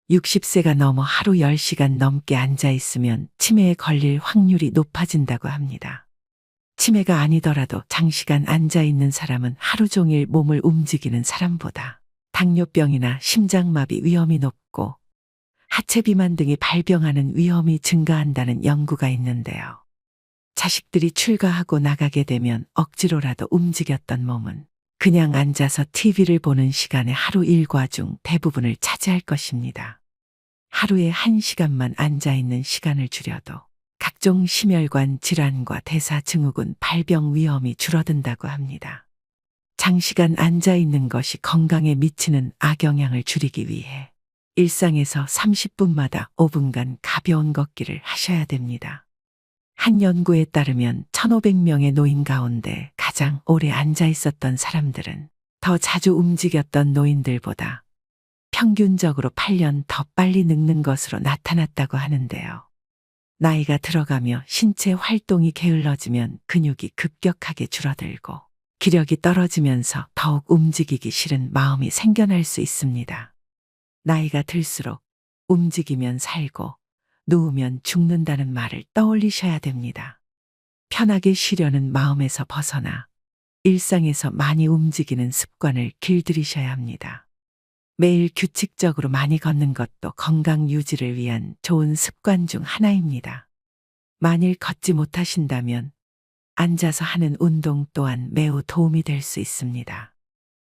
60세가 넘어 하루 10시간 넘게 앉아 있으면 치매에 걸릴 확률이 높아진다고 합니다. 치매가 아니더라도 장시간 앉아 있는 사람은 하루 종일 몸을 움직이는 사람보다 당뇨병이나 심장마비 위험이 높고 하체 비만 등의 발병하는 위험이 증가한다는 연구가 있는데요. 자식들이 출가하고 나가게 되면 억지로라도 움직였던 몸은 그냥 앉아서 TV를 보는 시간의 하루 일과 중 대부분을 차지할 것입니다. 하루에 1시간만 앉아있는 시간을 줄여도 각종 심혈관 질환과 대사증후군 발병 위험이 줄어든다고 합니다. 장시간 앉아있는 것이 건강에 미치는 악영향을 줄이기 위해 일상에서 30분마다 5분간 가벼운 걷기를 하셔야 됩니다. 한 연구에 따르면 1,500명의 노인 가운데 가장 오래 앉아 있었던 사람들은 더 자주 움직였던 노인들보다 평균적으로 8년 더 빨리 늙는 것으로 나타났다고 하는데요. 나이가 들어가며 신체 활동이 게을러지면 근육이 급격하게 줄어들고 기력이 떨어지면서 더욱 움직이기 싫은 마음이 생겨날 수 있습니다. 나이가 들수록 움직이면 살고 누우면 죽는다는 말을 떠올리셔야 됩니다. 편하게 쉬려는 마음에서 벗어나 일상에서 많이 움직이는 습관을 길들이셔야 합니다. 매일 규칙적으로 많이 걷는 것도 건강 유지를 위한 좋은 습관 중 하나입니다. 만일 걷지 못하신다면 앉아서 하는 운동 또한 매우 도움이 될 수 있습니다.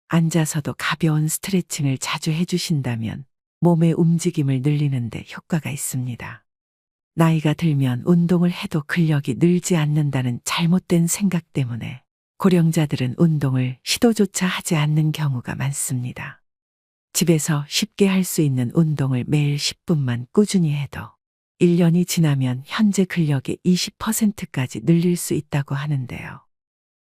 앉아서도 가벼운 스트레칭을 자주 해주신다면 몸의 움직임을 늘리는 데 효과가 있습니다. 나이가 들면 운동을 해도 근력이 늘지 않는다는 잘못된 생각 때문에 고령자들은 운동을 시도조차 하지 않는 경우가 많습니다. 집에서 쉽게 할 수 있는 운동을 매일 10분만 꾸준히 해도 1년이 지나면 현재 근력의 20%까지 늘릴 수 있다고 하는데요.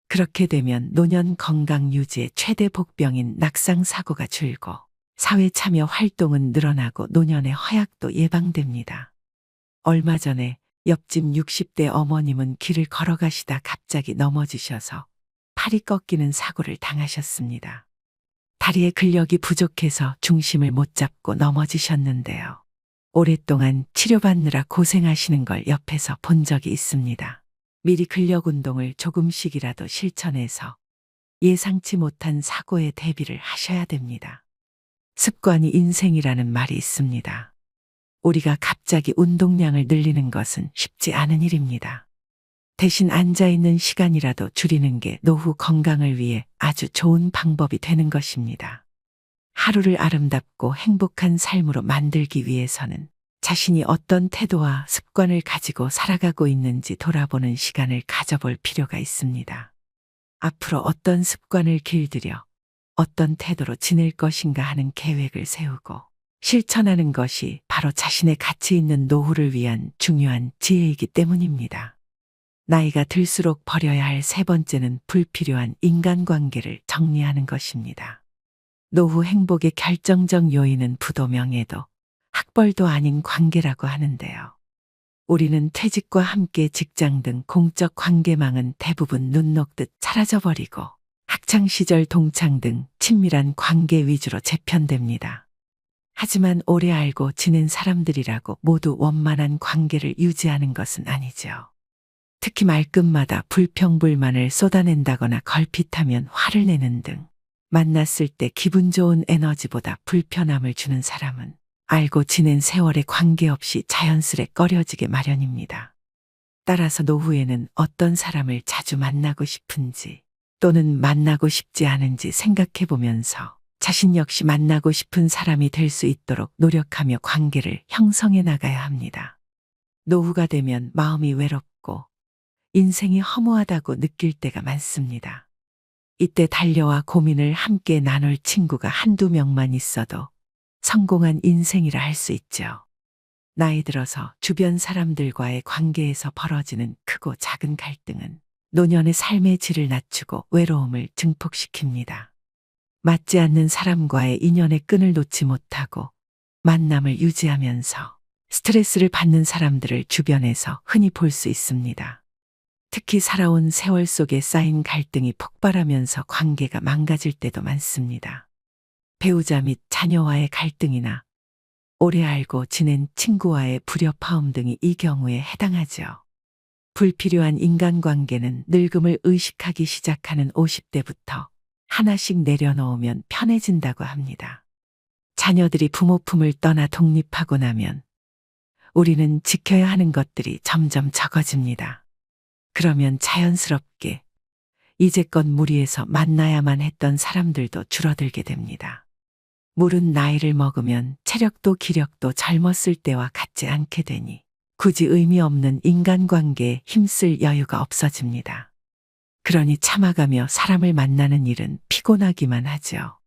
그렇게 되면 노년 건강 유지의 최대 복병인 낙상 사고가 줄고 사회 참여 활동은 늘어나고 노년의 허약도 예방됩니다. 얼마 전에 옆집 60대 어머님은 길을 걸어가시다 갑자기 넘어지셔서 팔이 꺾이는 사고를 당하셨습니다. 다리에 근력이 부족해서 중심을 못 잡고 넘어지셨는데요. 오랫동안 치료받느라 고생하시는 걸 옆에서 본 적이 있습니다. 미리 근력 운동을 조금씩이라도 실천해서 예상치 못한 사고에 대비를 하셔야 됩니다. 습관이 인생이라는 말이 있습니다. 우리가 갑자기 운동량을 늘리는 것은 쉽지 않은 일입니다. 대신 앉아있는 시간이라도 줄이는 게 노후 건강을 위해 아주 좋은 방법이 되는 것입니다. 하루를 아름답고 행복한 삶으로 만들기 위해서는 자신이 어떤 태도와 습관을 가지고 살아가고 있는지 돌아보는 시간을 가져볼 필요가 있습니다. 앞으로 어떤 습관을 길들여 어떤 태도로 지낼 것인가 하는 계획을 세우고 실천하는 것이 바로 자신의 가치 있는 노후를 위한 중요한 지혜이기 때문입니다. 나이가 들수록 버려야 할 세 번째는 불필요한 인간관계를 정리하는 것입니다. 노후 행복의 결정적 요인은 부도 명예도 학벌도 아닌 관계라고 하는데요. 우리는 퇴직과 함께 직장 등 공적 관계망은 대부분 눈 녹듯 사라져버리고 학창시절 동창 등 친밀한 관계 위주로 재편됩니다. 하지만 오래 알고 지낸 사람들이라고 모두 원만한 관계를 유지하는 것은 아니죠. 특히 말끝마다 불평불만을 쏟아낸다거나 걸핏하면 화를 내는 등 만났을 때 기분 좋은 에너지보다 불편함을 주는 사람은 알고 지낸 세월에 관계없이 자연스레 꺼려지게 마련입니다. 따라서 노후에는 어떤 사람을 자주 만나고 싶은지 또는 만나고 싶지 않은지 생각해 보면서 자신 역시 만나고 싶은 사람이 될 수 있도록 노력하며 관계를 형성해 나가야 합니다. 노후가 되면 마음이 외롭고 인생이 허무하다고 느낄 때가 많습니다. 이때 달려와 고민을 함께 나눌 친구가 한두 명만 있어도 성공한 인생이라 할 수 있죠. 나이 들어서 주변 사람들과의 관계에서 벌어지는 크고 작은 갈등은 노년의 삶의 질을 낮추고 외로움을 증폭시킵니다. 맞지 않는 사람과의 인연의 끈을 놓지 못하고 만남을 유지하면서 스트레스를 받는 사람들을 주변에서 흔히 볼 수 있습니다. 특히 살아온 세월 속에 쌓인 갈등이 폭발하면서 관계가 망가질 때도 많습니다. 배우자 및 자녀와의 갈등이나 오래 알고 지낸 친구와의 불협화음 등이 이 경우에 해당하죠. 불필요한 인간관계는 늙음을 의식하기 시작하는 50대부터 하나씩 내려놓으면 편해진다고 합니다. 자녀들이 부모 품을 떠나 독립하고 나면 우리는 지켜야 하는 것들이 점점 적어집니다. 그러면 자연스럽게 이제껏 무리해서 만나야만 했던 사람들도 줄어들게 됩니다. 물은 나이를 먹으면 체력도 기력도 젊었을 때와 같지 않게 되니 굳이 의미 없는 인간관계에 힘쓸 여유가 없어집니다. 그러니 참아가며 사람을 만나는 일은 피곤하기만 하죠.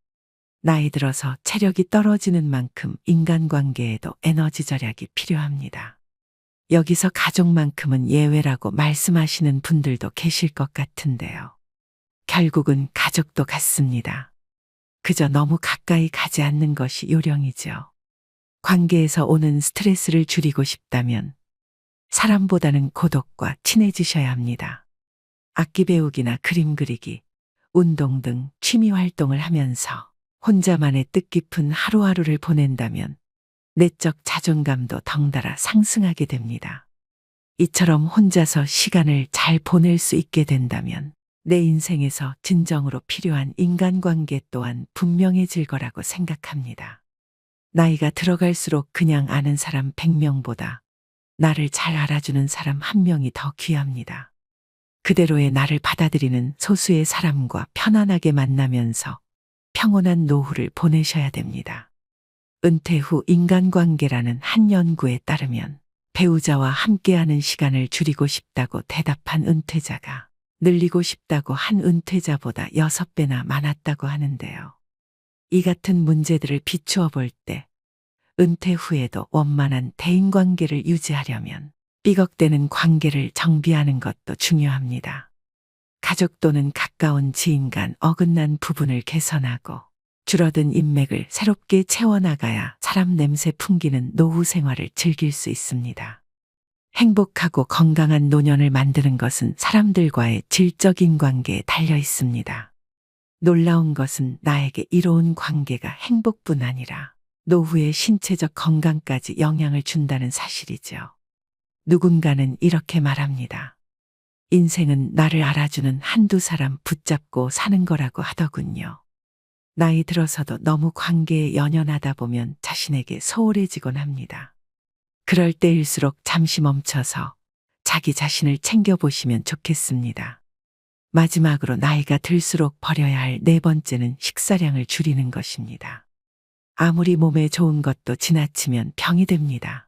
나이 들어서 체력이 떨어지는 만큼 인간관계에도 에너지 절약이 필요합니다. 여기서 가족만큼은 예외라고 말씀하시는 분들도 계실 것 같은데요. 결국은 가족도 같습니다. 그저 너무 가까이 가지 않는 것이 요령이죠. 관계에서 오는 스트레스를 줄이고 싶다면 사람보다는 고독과 친해지셔야 합니다. 악기 배우기나 그림 그리기, 운동 등 취미 활동을 하면서 혼자만의 뜻깊은 하루하루를 보낸다면 내적 자존감도 덩달아 상승하게 됩니다. 이처럼 혼자서 시간을 잘 보낼 수 있게 된다면 내 인생에서 진정으로 필요한 인간관계 또한 분명해질 거라고 생각합니다. 나이가 들어갈수록 그냥 아는 사람 100명보다 나를 잘 알아주는 사람 1명이 더 귀합니다. 그대로의 나를 받아들이는 소수의 사람과 편안하게 만나면서 평온한 노후를 보내셔야 됩니다. 은퇴 후 인간관계라는 한 연구에 따르면 배우자와 함께하는 시간을 줄이고 싶다고 대답한 은퇴자가 늘리고 싶다고 한 은퇴자보다 6배나 많았다고 하는데요. 이 같은 문제들을 비추어 볼 때 은퇴 후에도 원만한 대인관계를 유지하려면 삐걱대는 관계를 정비하는 것도 중요합니다. 가족 또는 가까운 지인 간 어긋난 부분을 개선하고 줄어든 인맥을 새롭게 채워나가야 사람 냄새 풍기는 노후 생활을 즐길 수 있습니다. 행복하고 건강한 노년을 만드는 것은 사람들과의 질적인 관계에 달려 있습니다. 놀라운 것은 나에게 이로운 관계가 행복뿐 아니라 노후의 신체적 건강까지 영향을 준다는 사실이죠. 누군가는 이렇게 말합니다. 인생은 나를 알아주는 한두 사람 붙잡고 사는 거라고 하더군요. 나이 들어서도 너무 관계에 연연하다 보면 자신에게 소홀해지곤 합니다. 그럴 때일수록 잠시 멈춰서 자기 자신을 챙겨보시면 좋겠습니다. 마지막으로 나이가 들수록 버려야 할 네 번째는 식사량을 줄이는 것입니다. 아무리 몸에 좋은 것도 지나치면 병이 됩니다.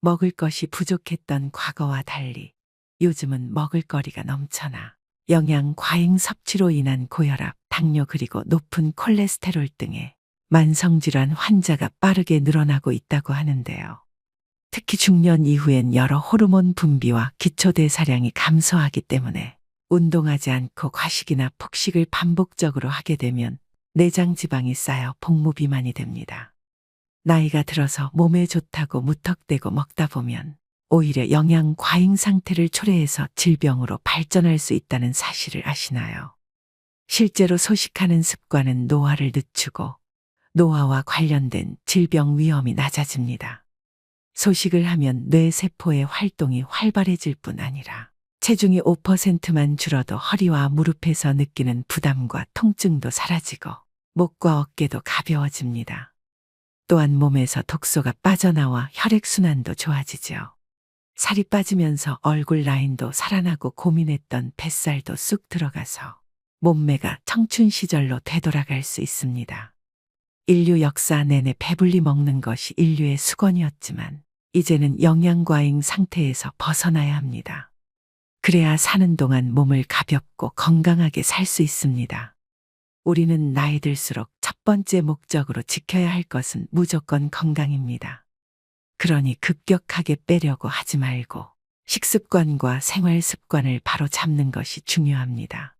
먹을 것이 부족했던 과거와 달리 요즘은 먹을거리가 넘쳐나 영양 과잉 섭취로 인한 고혈압, 당뇨 그리고 높은 콜레스테롤 등의 만성질환 환자가 빠르게 늘어나고 있다고 하는데요. 특히 중년 이후엔 여러 호르몬 분비와 기초대사량이 감소하기 때문에 운동하지 않고 과식이나 폭식을 반복적으로 하게 되면 내장 지방이 쌓여 복무비만이 됩니다. 나이가 들어서 몸에 좋다고 무턱대고 먹다 보면 오히려 영양 과잉 상태를 초래해서 질병으로 발전할 수 있다는 사실을 아시나요? 실제로 소식하는 습관은 노화를 늦추고 노화와 관련된 질병 위험이 낮아집니다. 소식을 하면 뇌 세포의 활동이 활발해질 뿐 아니라 체중이 5%만 줄어도 허리와 무릎에서 느끼는 부담과 통증도 사라지고 목과 어깨도 가벼워집니다. 또한 몸에서 독소가 빠져나와 혈액순환도 좋아지죠. 살이 빠지면서 얼굴 라인도 살아나고 고민했던 뱃살도 쑥 들어가서 몸매가 청춘 시절로 되돌아갈 수 있습니다. 인류 역사 내내 배불리 먹는 것이 인류의 수건이었지만 이제는 영양과잉 상태에서 벗어나야 합니다. 그래야 사는 동안 몸을 가볍고 건강하게 살 수 있습니다. 우리는 나이 들수록 첫 번째 목적으로 지켜야 할 것은 무조건 건강입니다. 그러니 급격하게 빼려고 하지 말고 식습관과 생활 습관을 바로 잡는 것이 중요합니다.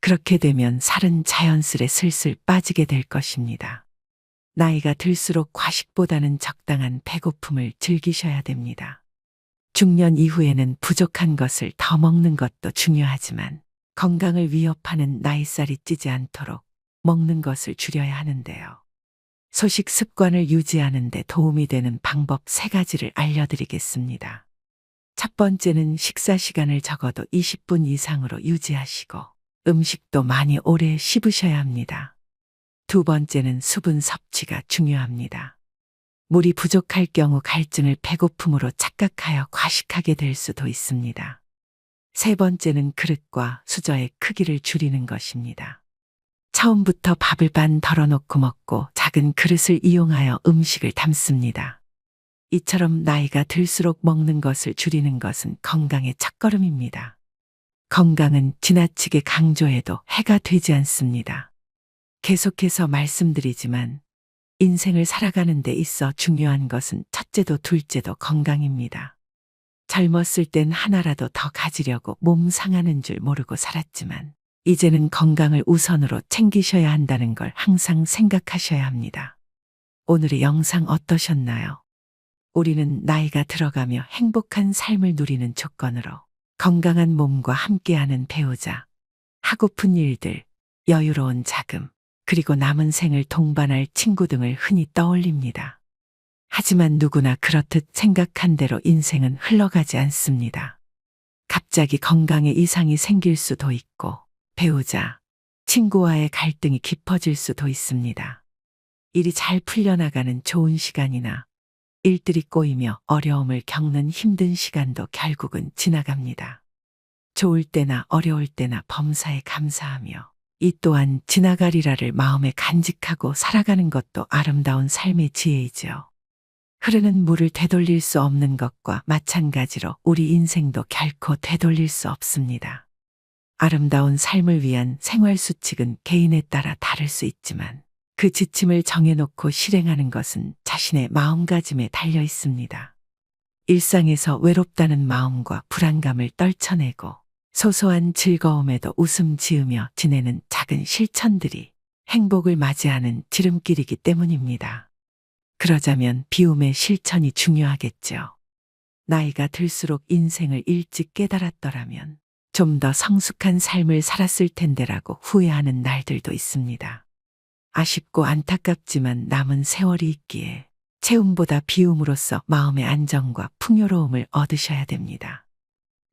그렇게 되면 살은 자연스레 슬슬 빠지게 될 것입니다. 나이가 들수록 과식보다는 적당한 배고픔을 즐기셔야 됩니다. 중년 이후에는 부족한 것을 더 먹는 것도 중요하지만 건강을 위협하는 나이살이 찌지 않도록 먹는 것을 줄여야 하는데요. 소식 습관을 유지하는 데 도움이 되는 방법 3가지를 알려드리겠습니다. 첫 번째는 식사 시간을 적어도 20분 이상으로 유지하시고 음식도 많이 오래 씹으셔야 합니다. 두 번째는 수분 섭취가 중요합니다. 물이 부족할 경우 갈증을 배고픔으로 착각하여 과식하게 될 수도 있습니다. 세 번째는 그릇과 수저의 크기를 줄이는 것입니다. 처음부터 밥을 반 덜어놓고 먹고 작은 그릇을 이용하여 음식을 담습니다. 이처럼 나이가 들수록 먹는 것을 줄이는 것은 건강의 첫걸음입니다. 건강은 지나치게 강조해도 해가 되지 않습니다. 계속해서 말씀드리지만 인생을 살아가는 데 있어 중요한 것은 첫째도 둘째도 건강입니다. 젊었을 땐 하나라도 더 가지려고 몸 상하는 줄 모르고 살았지만 이제는 건강을 우선으로 챙기셔야 한다는 걸 항상 생각하셔야 합니다. 오늘의 영상 어떠셨나요? 우리는 나이가 들어가며 행복한 삶을 누리는 조건으로 건강한 몸과 함께하는 배우자, 하고픈 일들, 여유로운 자금, 그리고 남은 생을 동반할 친구 등을 흔히 떠올립니다. 하지만 누구나 그렇듯 생각한 대로 인생은 흘러가지 않습니다. 갑자기 건강에 이상이 생길 수도 있고 배우자, 친구와의 갈등이 깊어질 수도 있습니다. 일이 잘 풀려나가는 좋은 시간이나 일들이 꼬이며 어려움을 겪는 힘든 시간도 결국은 지나갑니다. 좋을 때나 어려울 때나 범사에 감사하며 이 또한 지나가리라를 마음에 간직하고 살아가는 것도 아름다운 삶의 지혜이죠. 흐르는 물을 되돌릴 수 없는 것과 마찬가지로 우리 인생도 결코 되돌릴 수 없습니다. 아름다운 삶을 위한 생활 수칙은 개인에 따라 다를 수 있지만 그 지침을 정해놓고 실행하는 것은 자신의 마음가짐에 달려 있습니다. 일상에서 외롭다는 마음과 불안감을 떨쳐내고 소소한 즐거움에도 웃음 지으며 지내는 작은 실천들이 행복을 맞이하는 지름길이기 때문입니다. 그러자면 비움의 실천이 중요하겠죠. 나이가 들수록 인생을 일찍 깨달았더라면 좀 더 성숙한 삶을 살았을 텐데라고 후회하는 날들도 있습니다. 아쉽고 안타깝지만 남은 세월이 있기에 채움보다 비움으로써 마음의 안정과 풍요로움을 얻으셔야 됩니다.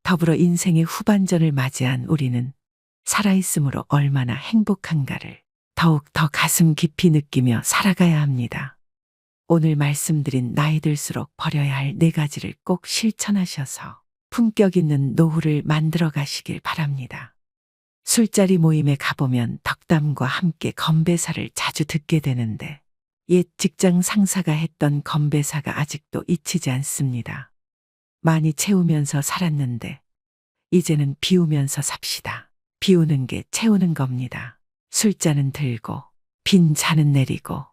더불어 인생의 후반전을 맞이한 우리는 살아있음으로 얼마나 행복한가를 더욱 더 가슴 깊이 느끼며 살아가야 합니다. 오늘 말씀드린 나이 들수록 버려야 할 4가지를 꼭 실천하셔서 품격 있는 노후를 만들어 가시길 바랍니다. 술자리 모임에 가보면 덕담과 함께 건배사를 자주 듣게 되는데 옛 직장 상사가 했던 건배사가 아직도 잊히지 않습니다. 많이 채우면서 살았는데 이제는 비우면서 삽시다. 비우는 게 채우는 겁니다. 술잔은 들고 빈 잔은 내리고.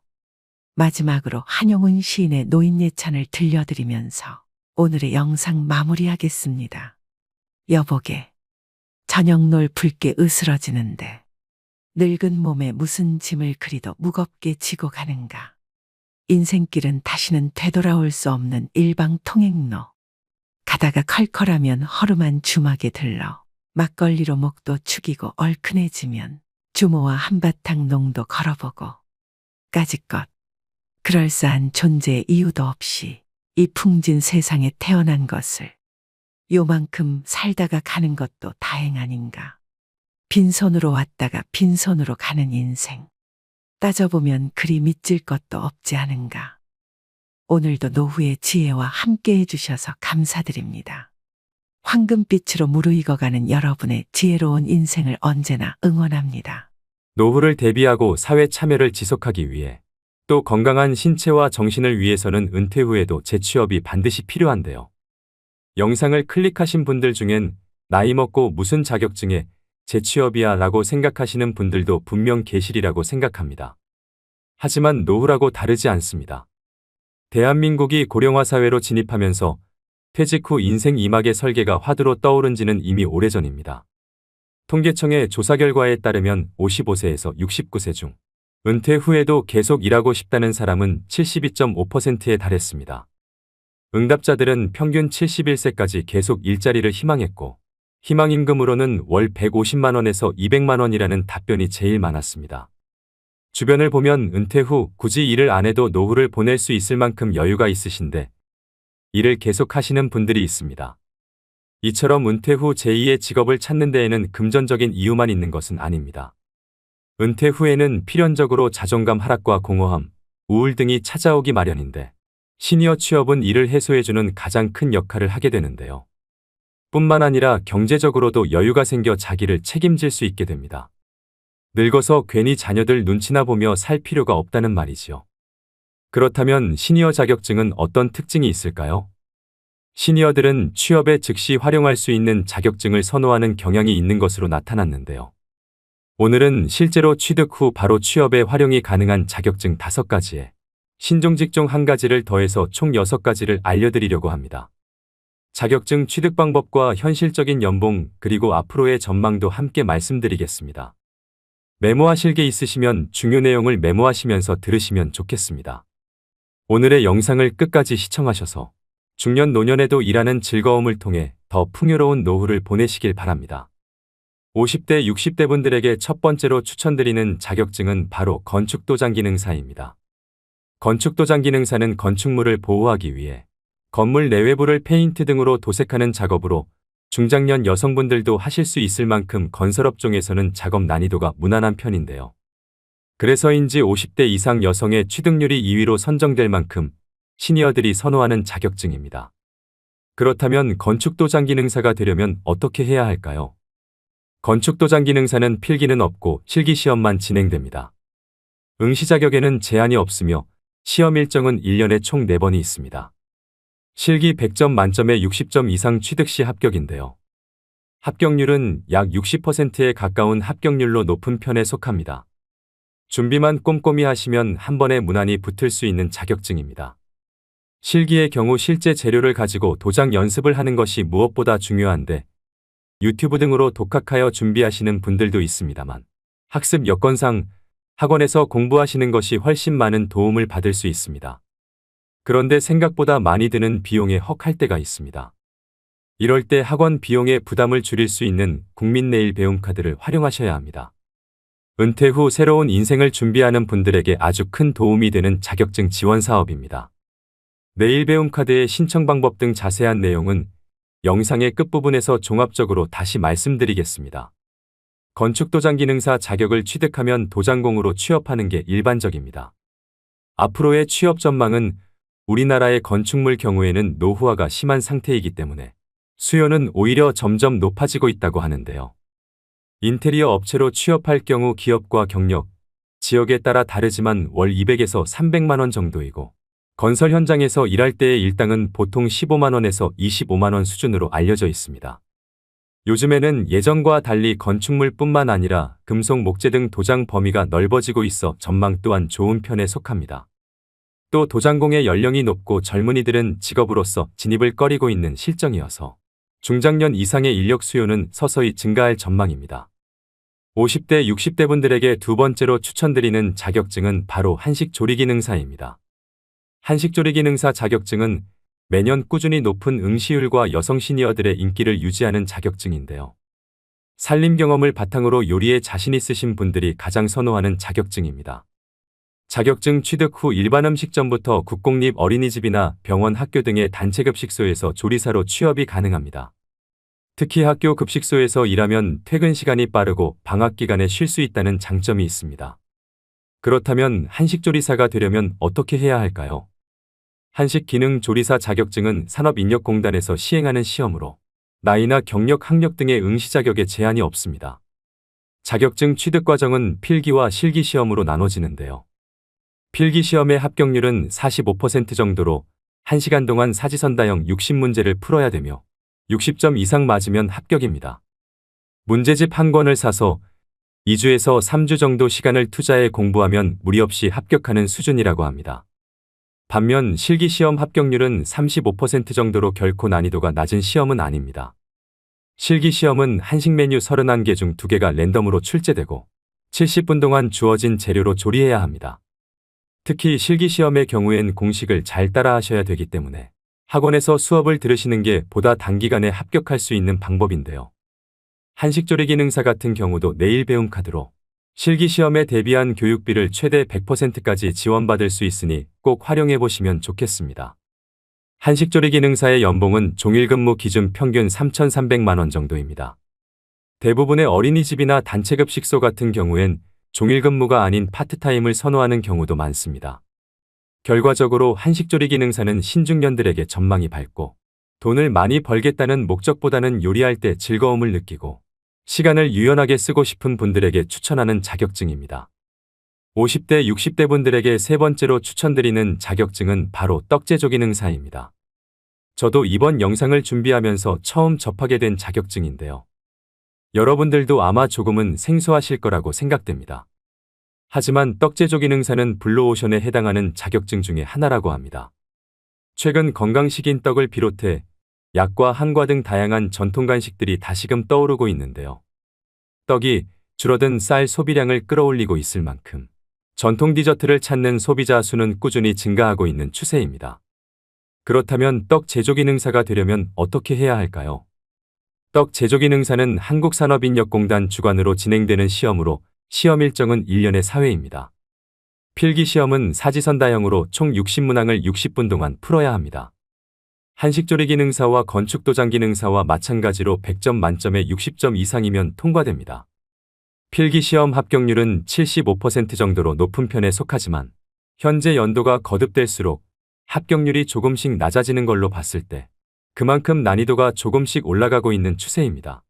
마지막으로 한용운 시인의 노인예찬을 들려드리면서 오늘의 영상 마무리하겠습니다. 여보게, 저녁놀 붉게 으스러지는데 늙은 몸에 무슨 짐을 그리도 무겁게 지고 가는가. 인생길은 다시는 되돌아올 수 없는 일방통행로. 가다가 컬컬하면 허름한 주막에 들러 막걸리로 목도 축이고 얼큰해지면 주모와 한바탕 농도 걸어보고 까짓것 그럴싸한 존재의 이유도 없이 이 풍진 세상에 태어난 것을 요만큼 살다가 가는 것도 다행 아닌가. 빈손으로 왔다가 빈손으로 가는 인생. 따져보면 그리 믿질 것도 없지 않은가. 오늘도 노후의 지혜와 함께 해주셔서 감사드립니다. 황금빛으로 무르익어가는 여러분의 지혜로운 인생을 언제나 응원합니다. 노후를 대비하고 사회 참여를 지속하기 위해 또 건강한 신체와 정신을 위해서는 은퇴 후에도 재취업이 반드시 필요한데요. 영상을 클릭하신 분들 중엔 나이 먹고 무슨 자격증에 재취업이야 라고 생각하시는 분들도 분명 계시리라고 생각합니다. 하지만 노후라고 다르지 않습니다. 대한민국이 고령화 사회로 진입하면서 퇴직 후 인생 2막의 설계가 화두로 떠오른 지는 이미 오래전입니다. 통계청의 조사 결과에 따르면 55세에서 69세 중 은퇴 후에도 계속 일하고 싶다는 사람은 72.5%에 달했습니다. 응답자들은 평균 71세까지 계속 일자리를 희망했고 희망임금으로는 월 150만 원에서 200만 원이라는 답변이 제일 많았습니다. 주변을 보면 은퇴 후 굳이 일을 안 해도 노후를 보낼 수 있을 만큼 여유가 있으신데 일을 계속 하시는 분들이 있습니다. 이처럼 은퇴 후 제2의 직업을 찾는 데에는 금전적인 이유만 있는 것은 아닙니다. 은퇴 후에는 필연적으로 자존감 하락과 공허함, 우울 등이 찾아오기 마련인데 시니어 취업은 이를 해소해주는 가장 큰 역할을 하게 되는데요. 뿐만 아니라 경제적으로도 여유가 생겨 자기를 책임질 수 있게 됩니다. 늙어서 괜히 자녀들 눈치나 보며 살 필요가 없다는 말이지요. 그렇다면 시니어 자격증은 어떤 특징이 있을까요? 시니어들은 취업에 즉시 활용할 수 있는 자격증을 선호하는 경향이 있는 것으로 나타났는데요. 오늘은 실제로 취득 후 바로 취업에 활용이 가능한 자격증 5가지에 신종직종 1가지를 더해서 총 6가지를 알려드리려고 합니다. 자격증 취득 방법과 현실적인 연봉 그리고 앞으로의 전망도 함께 말씀드리겠습니다. 메모하실 게 있으시면 중요 내용을 메모하시면서 들으시면 좋겠습니다. 오늘의 영상을 끝까지 시청하셔서 중년 노년에도 일하는 즐거움을 통해 더 풍요로운 노후를 보내시길 바랍니다. 50대, 60대 분들에게 첫 번째로 추천드리는 자격증은 바로 건축도장기능사입니다. 건축도장기능사는 건축물을 보호하기 위해 건물 내외부를 페인트 등으로 도색하는 작업으로 중장년 여성분들도 하실 수 있을 만큼 건설업종에서는 작업 난이도가 무난한 편인데요. 그래서인지 50대 이상 여성의 취득률이 2위로 선정될 만큼 시니어들이 선호하는 자격증입니다. 그렇다면 건축도장기능사가 되려면 어떻게 해야 할까요? 건축도장기능사는 필기는 없고 실기시험만 진행됩니다. 응시 자격에는 제한이 없으며 시험 일정은 1년에 총 4번이 있습니다. 실기 100점 만점에 60점 이상 취득 시 합격인데요. 합격률은 약 60%에 가까운 합격률로 높은 편에 속합니다. 준비만 꼼꼼히 하시면 한 번에 무난히 붙을 수 있는 자격증입니다. 실기의 경우 실제 재료를 가지고 도장 연습을 하는 것이 무엇보다 중요한데 유튜브 등으로 독학하여 준비하시는 분들도 있습니다만 학습 여건상 학원에서 공부하시는 것이 훨씬 많은 도움을 받을 수 있습니다. 그런데 생각보다 많이 드는 비용에 헉할 때가 있습니다. 이럴 때 학원 비용의 부담을 줄일 수 있는 국민내일 배움카드를 활용하셔야 합니다. 은퇴 후 새로운 인생을 준비하는 분들에게 아주 큰 도움이 되는 자격증 지원 사업입니다. 내일 배움카드의 신청 방법 등 자세한 내용은 영상의 끝부분에서 종합적으로 다시 말씀드리겠습니다. 건축도장기능사 자격을 취득하면 도장공으로 취업하는 게 일반적입니다. 앞으로의 취업 전망은 우리나라의 건축물 경우에는 노후화가 심한 상태이기 때문에 수요는 오히려 점점 높아지고 있다고 하는데요. 인테리어 업체로 취업할 경우 기업과 경력, 지역에 따라 다르지만 월 200에서 300만 원 정도이고 건설 현장에서 일할 때의 일당은 보통 15만 원에서 25만 원 수준으로 알려져 있습니다. 요즘에는 예전과 달리 건축물뿐만 아니라 금속 목재 등 도장 범위가 넓어지고 있어 전망 또한 좋은 편에 속합니다. 또 도장공의 연령이 높고 젊은이들은 직업으로서 진입을 꺼리고 있는 실정이어서 중장년 이상의 인력 수요는 서서히 증가할 전망입니다. 50대, 60대 분들에게 두 번째로 추천드리는 자격증은 바로 한식조리기능사입니다. 한식조리기능사 자격증은 매년 꾸준히 높은 응시율과 여성 시니어들의 인기를 유지하는 자격증인데요. 살림 경험을 바탕으로 요리에 자신 있으신 분들이 가장 선호하는 자격증입니다. 자격증 취득 후 일반 음식점부터 국공립 어린이집이나 병원, 학교 등의 단체급식소에서 조리사로 취업이 가능합니다. 특히 학교 급식소에서 일하면 퇴근 시간이 빠르고 방학 기간에 쉴 수 있다는 장점이 있습니다. 그렇다면 한식조리사가 되려면 어떻게 해야 할까요? 한식기능조리사 자격증은 산업인력공단에서 시행하는 시험으로 나이나 경력, 학력 등의 응시 자격에 제한이 없습니다. 자격증 취득 과정은 필기와 실기 시험으로 나눠지는데요. 필기 시험의 합격률은 45% 정도로 1시간 동안 사지선다형 60문제를 풀어야 되며 60점 이상 맞으면 합격입니다. 문제집 한 권을 사서 2주에서 3주 정도 시간을 투자해 공부하면 무리 없이 합격하는 수준이라고 합니다. 반면 실기시험 합격률은 35% 정도로 결코 난이도가 낮은 시험은 아닙니다. 실기시험은 한식 메뉴 31개 중 2개가 랜덤으로 출제되고 70분 동안 주어진 재료로 조리해야 합니다. 특히 실기시험의 경우엔 공식을 잘 따라 하셔야 되기 때문에 학원에서 수업을 들으시는 게 보다 단기간에 합격할 수 있는 방법인데요. 한식조리기능사 같은 경우도 내일 배움 카드로 실기시험에 대비한 교육비를 최대 100%까지 지원받을 수 있으니 꼭 활용해 보시면 좋겠습니다. 한식조리기능사의 연봉은 종일근무 기준 평균 3,300만 원 정도입니다. 대부분의 어린이집이나 단체급식소 같은 경우엔 종일근무가 아닌 파트타임을 선호하는 경우도 많습니다. 결과적으로 한식조리기능사는 신중년들에게 전망이 밝고 돈을 많이 벌겠다는 목적보다는 요리할 때 즐거움을 느끼고 시간을 유연하게 쓰고 싶은 분들에게 추천하는 자격증입니다. 50대, 60대 분들에게 세 번째로 추천드리는 자격증은 바로 떡제조기능사입니다. 저도 이번 영상을 준비하면서 처음 접하게 된 자격증인데요. 여러분들도 아마 조금은 생소하실 거라고 생각됩니다. 하지만 떡제조기능사는 블루오션에 해당하는 자격증 중에 하나라고 합니다. 최근 건강식인 떡을 비롯해 약과 한과 등 다양한 전통 간식들이 다시금 떠오르고 있는데요. 떡이 줄어든 쌀 소비량을 끌어올리고 있을 만큼 전통 디저트를 찾는 소비자 수는 꾸준히 증가하고 있는 추세입니다. 그렇다면 떡 제조기능사가 되려면 어떻게 해야 할까요? 떡 제조기능사는 한국산업인력공단 주관으로 진행되는 시험으로 시험 일정은 1년에 4회입니다. 필기시험은 사지선다형으로 총 60문항을 60분 동안 풀어야 합니다. 한식조리기능사와 건축도장기능사와 마찬가지로 100점 만점에 60점 이상이면 통과됩니다. 필기시험 합격률은 75% 정도로 높은 편에 속하지만 현재 연도가 거듭될수록 합격률이 조금씩 낮아지는 걸로 봤을 때 그만큼 난이도가 조금씩 올라가고 있는 추세입니다.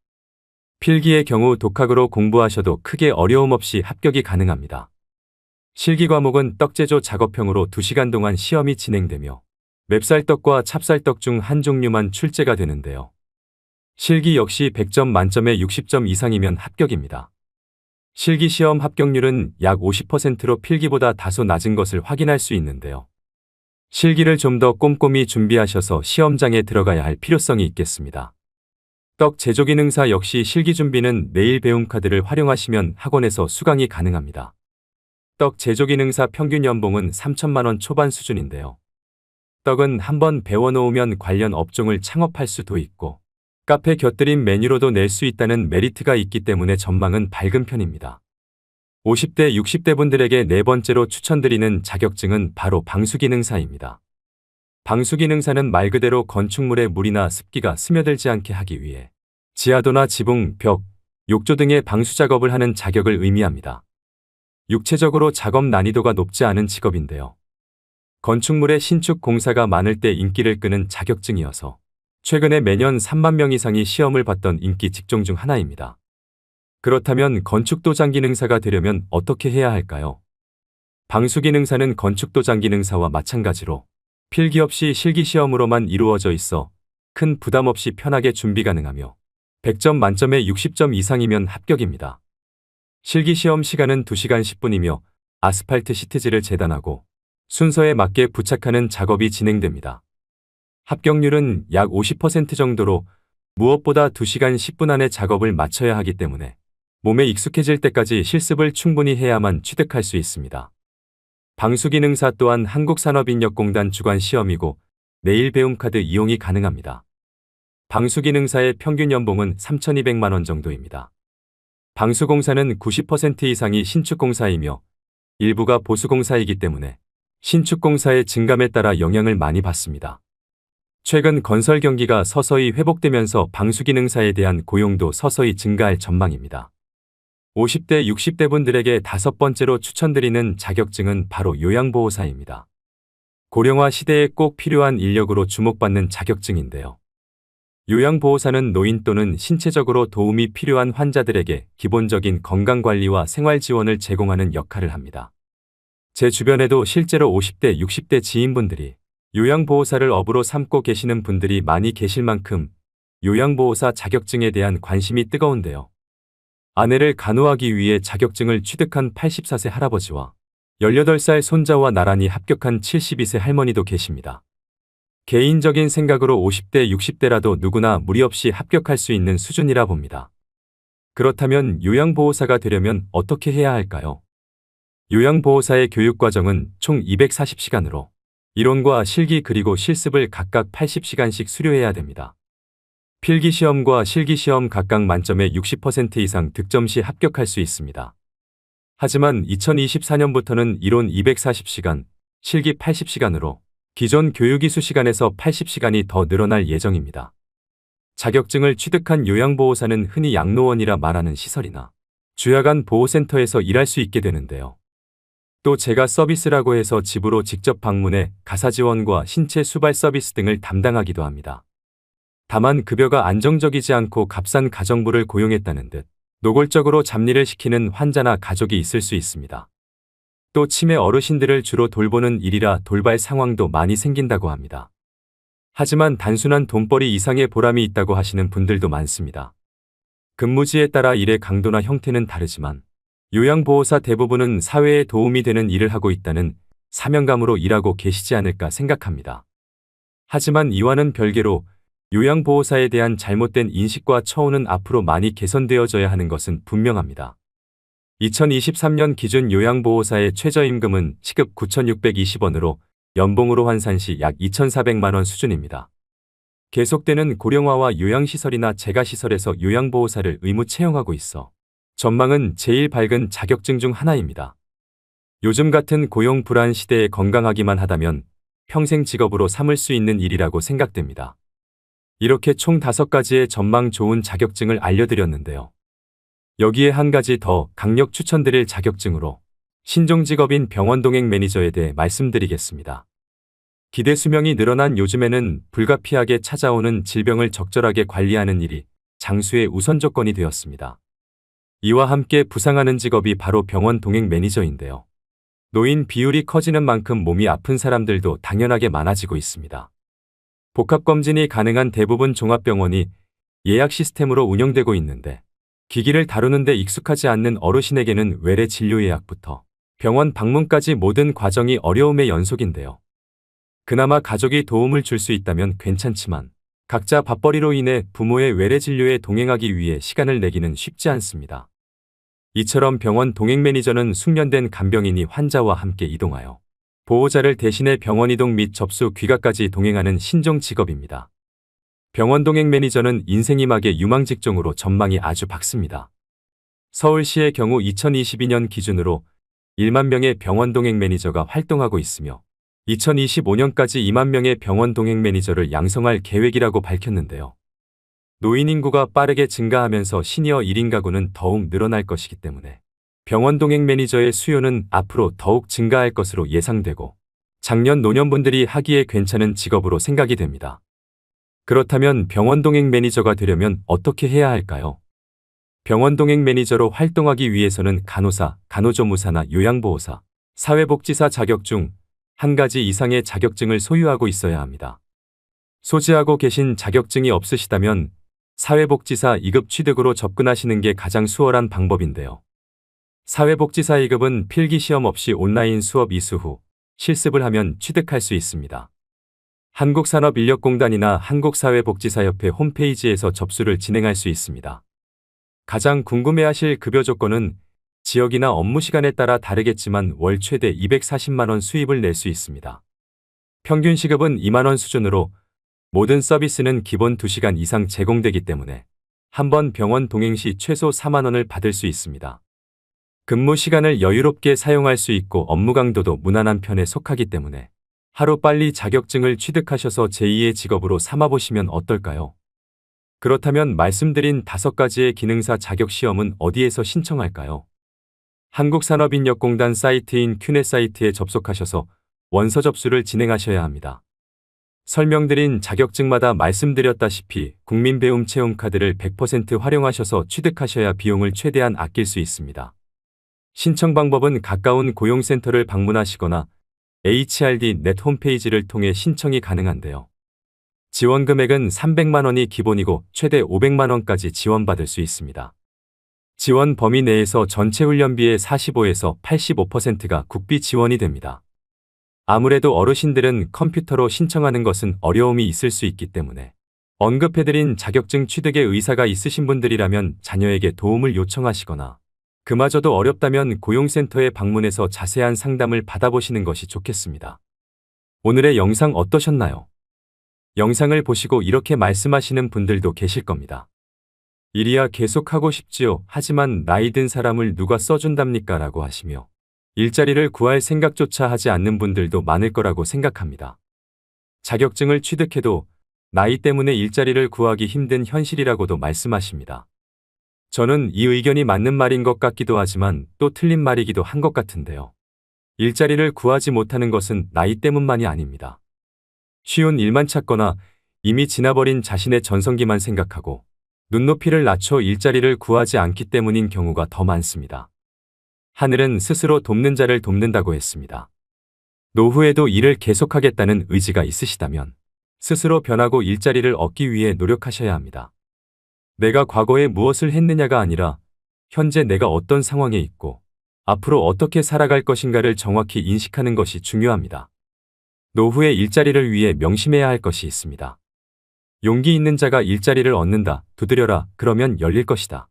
필기의 경우 독학으로 공부하셔도 크게 어려움 없이 합격이 가능합니다. 실기 과목은 떡제조 작업형으로 2시간 동안 시험이 진행되며 맵쌀떡과 찹쌀떡 중 한 종류만 출제가 되는데요. 실기 역시 100점 만점에 60점 이상이면 합격입니다. 실기 시험 합격률은 약 50%로 필기보다 다소 낮은 것을 확인할 수 있는데요. 실기를 좀 더 꼼꼼히 준비하셔서 시험장에 들어가야 할 필요성이 있겠습니다. 떡 제조기능사 역시 실기 준비는 내일 배움 카드를 활용하시면 학원에서 수강이 가능합니다. 떡 제조기능사 평균 연봉은 3천만 원 초반 수준인데요. 떡은 한번 배워놓으면 관련 업종을 창업할 수도 있고 카페 곁들인 메뉴로도 낼 수 있다는 메리트가 있기 때문에 전망은 밝은 편입니다. 50대, 60대 분들에게 네 번째로 추천드리는 자격증은 바로 방수기능사입니다. 방수기능사는 말 그대로 건축물에 물이나 습기가 스며들지 않게 하기 위해 지하도나 지붕, 벽, 욕조 등의 방수 작업을 하는 자격을 의미합니다. 육체적으로 작업 난이도가 높지 않은 직업인데요. 건축물의 신축 공사가 많을 때 인기를 끄는 자격증이어서 최근에 매년 3만 명 이상이 시험을 봤던 인기 직종 중 하나입니다. 그렇다면 건축도장기능사가 되려면 어떻게 해야 할까요? 방수기능사는 건축도장기능사와 마찬가지로 필기 없이 실기시험으로만 이루어져 있어 큰 부담 없이 편하게 준비 가능하며 100점 만점에 60점 이상이면 합격입니다. 실기시험 시간은 2시간 10분이며 아스팔트 시트지를 재단하고 순서에 맞게 부착하는 작업이 진행됩니다. 합격률은 약 50% 정도로 무엇보다 2시간 10분 안에 작업을 마쳐야 하기 때문에 몸에 익숙해질 때까지 실습을 충분히 해야만 취득할 수 있습니다. 방수기능사 또한 한국산업인력공단 주관 시험이고 내일 배움 카드 이용이 가능합니다. 방수기능사의 평균 연봉은 3,200만 원 정도입니다. 방수공사는 90% 이상이 신축공사이며 일부가 보수공사이기 때문에 신축공사의 증감에 따라 영향을 많이 받습니다. 최근 건설 경기가 서서히 회복되면서 방수기능사에 대한 고용도 서서히 증가할 전망입니다. 50대, 60대 분들에게 5번째로 추천드리는 자격증은 바로 요양보호사입니다. 고령화 시대에 꼭 필요한 인력으로 주목받는 자격증인데요. 요양보호사는 노인 또는 신체적으로 도움이 필요한 환자들에게 기본적인 건강관리와 생활지원을 제공하는 역할을 합니다. 제 주변에도 실제로 50대, 60대 지인분들이 요양보호사를 업으로 삼고 계시는 분들이 많이 계실 만큼 요양보호사 자격증에 대한 관심이 뜨거운데요. 아내를 간호하기 위해 자격증을 취득한 84세 할아버지와 18살 손자와 나란히 합격한 72세 할머니도 계십니다. 개인적인 생각으로 50대, 60대라도 누구나 무리 없이 합격할 수 있는 수준이라 봅니다. 그렇다면 요양보호사가 되려면 어떻게 해야 할까요? 요양보호사의 교육과정은 총 240시간으로 이론과 실기 그리고 실습을 각각 80시간씩 수료해야 됩니다. 필기시험과 실기시험 각각 만점에 60% 이상 득점 시 합격할 수 있습니다. 하지만 2024년부터는 이론 240시간, 실기 80시간으로 기존 교육이수 시간에서 80시간이 더 늘어날 예정입니다. 자격증을 취득한 요양보호사는 흔히 양로원이라 말하는 시설이나 주야간 보호센터에서 일할 수 있게 되는데요. 또 제가 서비스라고 해서 집으로 직접 방문해 가사지원과 신체 수발 서비스 등을 담당하기도 합니다. 다만 급여가 안정적이지 않고 값싼 가정부를 고용했다는 듯 노골적으로 잡일을 시키는 환자나 가족이 있을 수 있습니다. 또 치매 어르신들을 주로 돌보는 일이라 돌발 상황도 많이 생긴다고 합니다. 하지만 단순한 돈벌이 이상의 보람이 있다고 하시는 분들도 많습니다. 근무지에 따라 일의 강도나 형태는 다르지만 요양보호사 대부분은 사회에 도움이 되는 일을 하고 있다는 사명감으로 일하고 계시지 않을까 생각합니다. 하지만 이와는 별개로 요양보호사에 대한 잘못된 인식과 처우는 앞으로 많이 개선되어져야 하는 것은 분명합니다. 2023년 기준 요양보호사의 최저임금은 시급 9,620원으로 연봉으로 환산 시 약 2,400만 원 수준입니다. 계속되는 고령화와 요양시설이나 재가시설에서 요양보호사를 의무 채용하고 있어 전망은 제일 밝은 자격증 중 하나입니다. 요즘 같은 고용 불안 시대에 건강하기만 하다면 평생 직업으로 삼을 수 있는 일이라고 생각됩니다. 이렇게 총 5가지의 전망 좋은 자격증을 알려드렸는데요. 여기에 한 가지 더 강력 추천드릴 자격증으로 신종직업인 병원동행 매니저에 대해 말씀드리겠습니다. 기대 수명이 늘어난 요즘에는 불가피하게 찾아오는 질병을 적절하게 관리하는 일이 장수의 우선 조건이 되었습니다. 이와 함께 부상하는 직업이 바로 병원 동행 매니저인데요. 노인 비율이 커지는 만큼 몸이 아픈 사람들도 당연하게 많아지고 있습니다. 복합검진이 가능한 대부분 종합병원이 예약 시스템으로 운영되고 있는데 기기를 다루는데 익숙하지 않는 어르신에게는 외래 진료 예약부터 병원 방문까지 모든 과정이 어려움의 연속인데요. 그나마 가족이 도움을 줄 수 있다면 괜찮지만 각자 밥벌이로 인해 부모의 외래 진료에 동행하기 위해 시간을 내기는 쉽지 않습니다. 이처럼 병원 동행 매니저는 숙련된 간병인이 환자와 함께 이동하여 보호자를 대신해 병원 이동 및 접수 귀가까지 동행하는 신종 직업입니다. 병원 동행 매니저는 인생이막의 유망 직종으로 전망이 아주 밝습니다. 서울시의 경우 2022년 기준으로 1만 명의 병원 동행 매니저가 활동하고 있으며 2025년까지 2만 명의 병원 동행 매니저를 양성할 계획이라고 밝혔는데요. 노인 인구가 빠르게 증가하면서 시니어 1인 가구는 더욱 늘어날 것이기 때문에 병원 동행 매니저의 수요는 앞으로 더욱 증가할 것으로 예상되고 장년 노년분들이 하기에 괜찮은 직업으로 생각이 됩니다. 그렇다면 병원 동행 매니저가 되려면 어떻게 해야 할까요? 병원 동행 매니저로 활동하기 위해서는 간호사, 간호조무사나 요양보호사, 사회복지사 자격 중 한 가지 이상의 자격증을 소유하고 있어야 합니다. 소지하고 계신 자격증이 없으시다면 사회복지사 2급 취득으로 접근하시는 게 가장 수월한 방법인데요. 사회복지사 2급은 필기시험 없이 온라인 수업 이수 후 실습을 하면 취득할 수 있습니다. 한국산업인력공단이나 한국사회복지사협회 홈페이지에서 접수를 진행할 수 있습니다. 가장 궁금해하실 급여 조건은 지역이나 업무 시간에 따라 다르겠지만 월 최대 240만 원 수입을 낼 수 있습니다. 평균 시급은 2만 원 수준으로 모든 서비스는 기본 2시간 이상 제공되기 때문에 한 번 병원 동행 시 최소 4만 원을 받을 수 있습니다. 근무 시간을 여유롭게 사용할 수 있고 업무 강도도 무난한 편에 속하기 때문에 하루빨리 자격증을 취득하셔서 제2의 직업으로 삼아보시면 어떨까요? 그렇다면 말씀드린 5가지의 기능사 자격시험은 어디에서 신청할까요? 한국산업인력공단 사이트인 큐넷 사이트에 접속하셔서 원서 접수를 진행하셔야 합니다. 설명드린 자격증마다 말씀드렸다시피 국민배움 체험카드를 100% 활용하셔서 취득하셔야 비용을 최대한 아낄 수 있습니다. 신청 방법은 가까운 고용센터를 방문하시거나 HRD.net 홈페이지를 통해 신청이 가능한데요. 지원 금액은 300만 원이 기본이고 최대 500만 원까지 지원받을 수 있습니다. 지원 범위 내에서 전체 훈련비의 45에서 85%가 국비 지원이 됩니다. 아무래도 어르신들은 컴퓨터로 신청하는 것은 어려움이 있을 수 있기 때문에 언급해드린 자격증 취득에 의사가 있으신 분들이라면 자녀에게 도움을 요청하시거나 그마저도 어렵다면 고용센터에 방문해서 자세한 상담을 받아보시는 것이 좋겠습니다. 오늘의 영상 어떠셨나요? 영상을 보시고 이렇게 말씀하시는 분들도 계실 겁니다. 일이야 계속 하고 싶지요. 하지만 나이 든 사람을 누가 써준답니까? 라고 하시며 일자리를 구할 생각조차 하지 않는 분들도 많을 거라고 생각합니다. 자격증을 취득해도 나이 때문에 일자리를 구하기 힘든 현실이라고도 말씀하십니다. 저는 이 의견이 맞는 말인 것 같기도 하지만 또 틀린 말이기도 한 것 같은데요. 일자리를 구하지 못하는 것은 나이 때문만이 아닙니다. 쉬운 일만 찾거나 이미 지나버린 자신의 전성기만 생각하고 눈높이를 낮춰 일자리를 구하지 않기 때문인 경우가 더 많습니다. 하늘은 스스로 돕는 자를 돕는다고 했습니다. 노후에도 일을 계속하겠다는 의지가 있으시다면 스스로 변하고 일자리를 얻기 위해 노력하셔야 합니다. 내가 과거에 무엇을 했느냐가 아니라 현재 내가 어떤 상황에 있고 앞으로 어떻게 살아갈 것인가를 정확히 인식하는 것이 중요합니다. 노후의 일자리를 위해 명심해야 할 것이 있습니다. 용기 있는 자가 일자리를 얻는다. 두드려라. 그러면 열릴 것이다.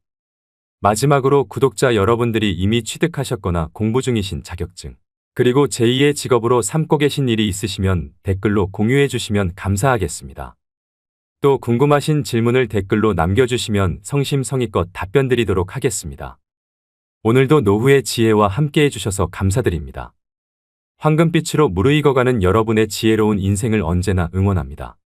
마지막으로 구독자 여러분들이 이미 취득하셨거나 공부 중이신 자격증, 그리고 제2의 직업으로 삼고 계신 일이 있으시면 댓글로 공유해 주시면 감사하겠습니다. 또 궁금하신 질문을 댓글로 남겨주시면 성심성의껏 답변 드리도록 하겠습니다. 오늘도 노후의 지혜와 함께 해주셔서 감사드립니다. 황금빛으로 무르익어가는 여러분의 지혜로운 인생을 언제나 응원합니다.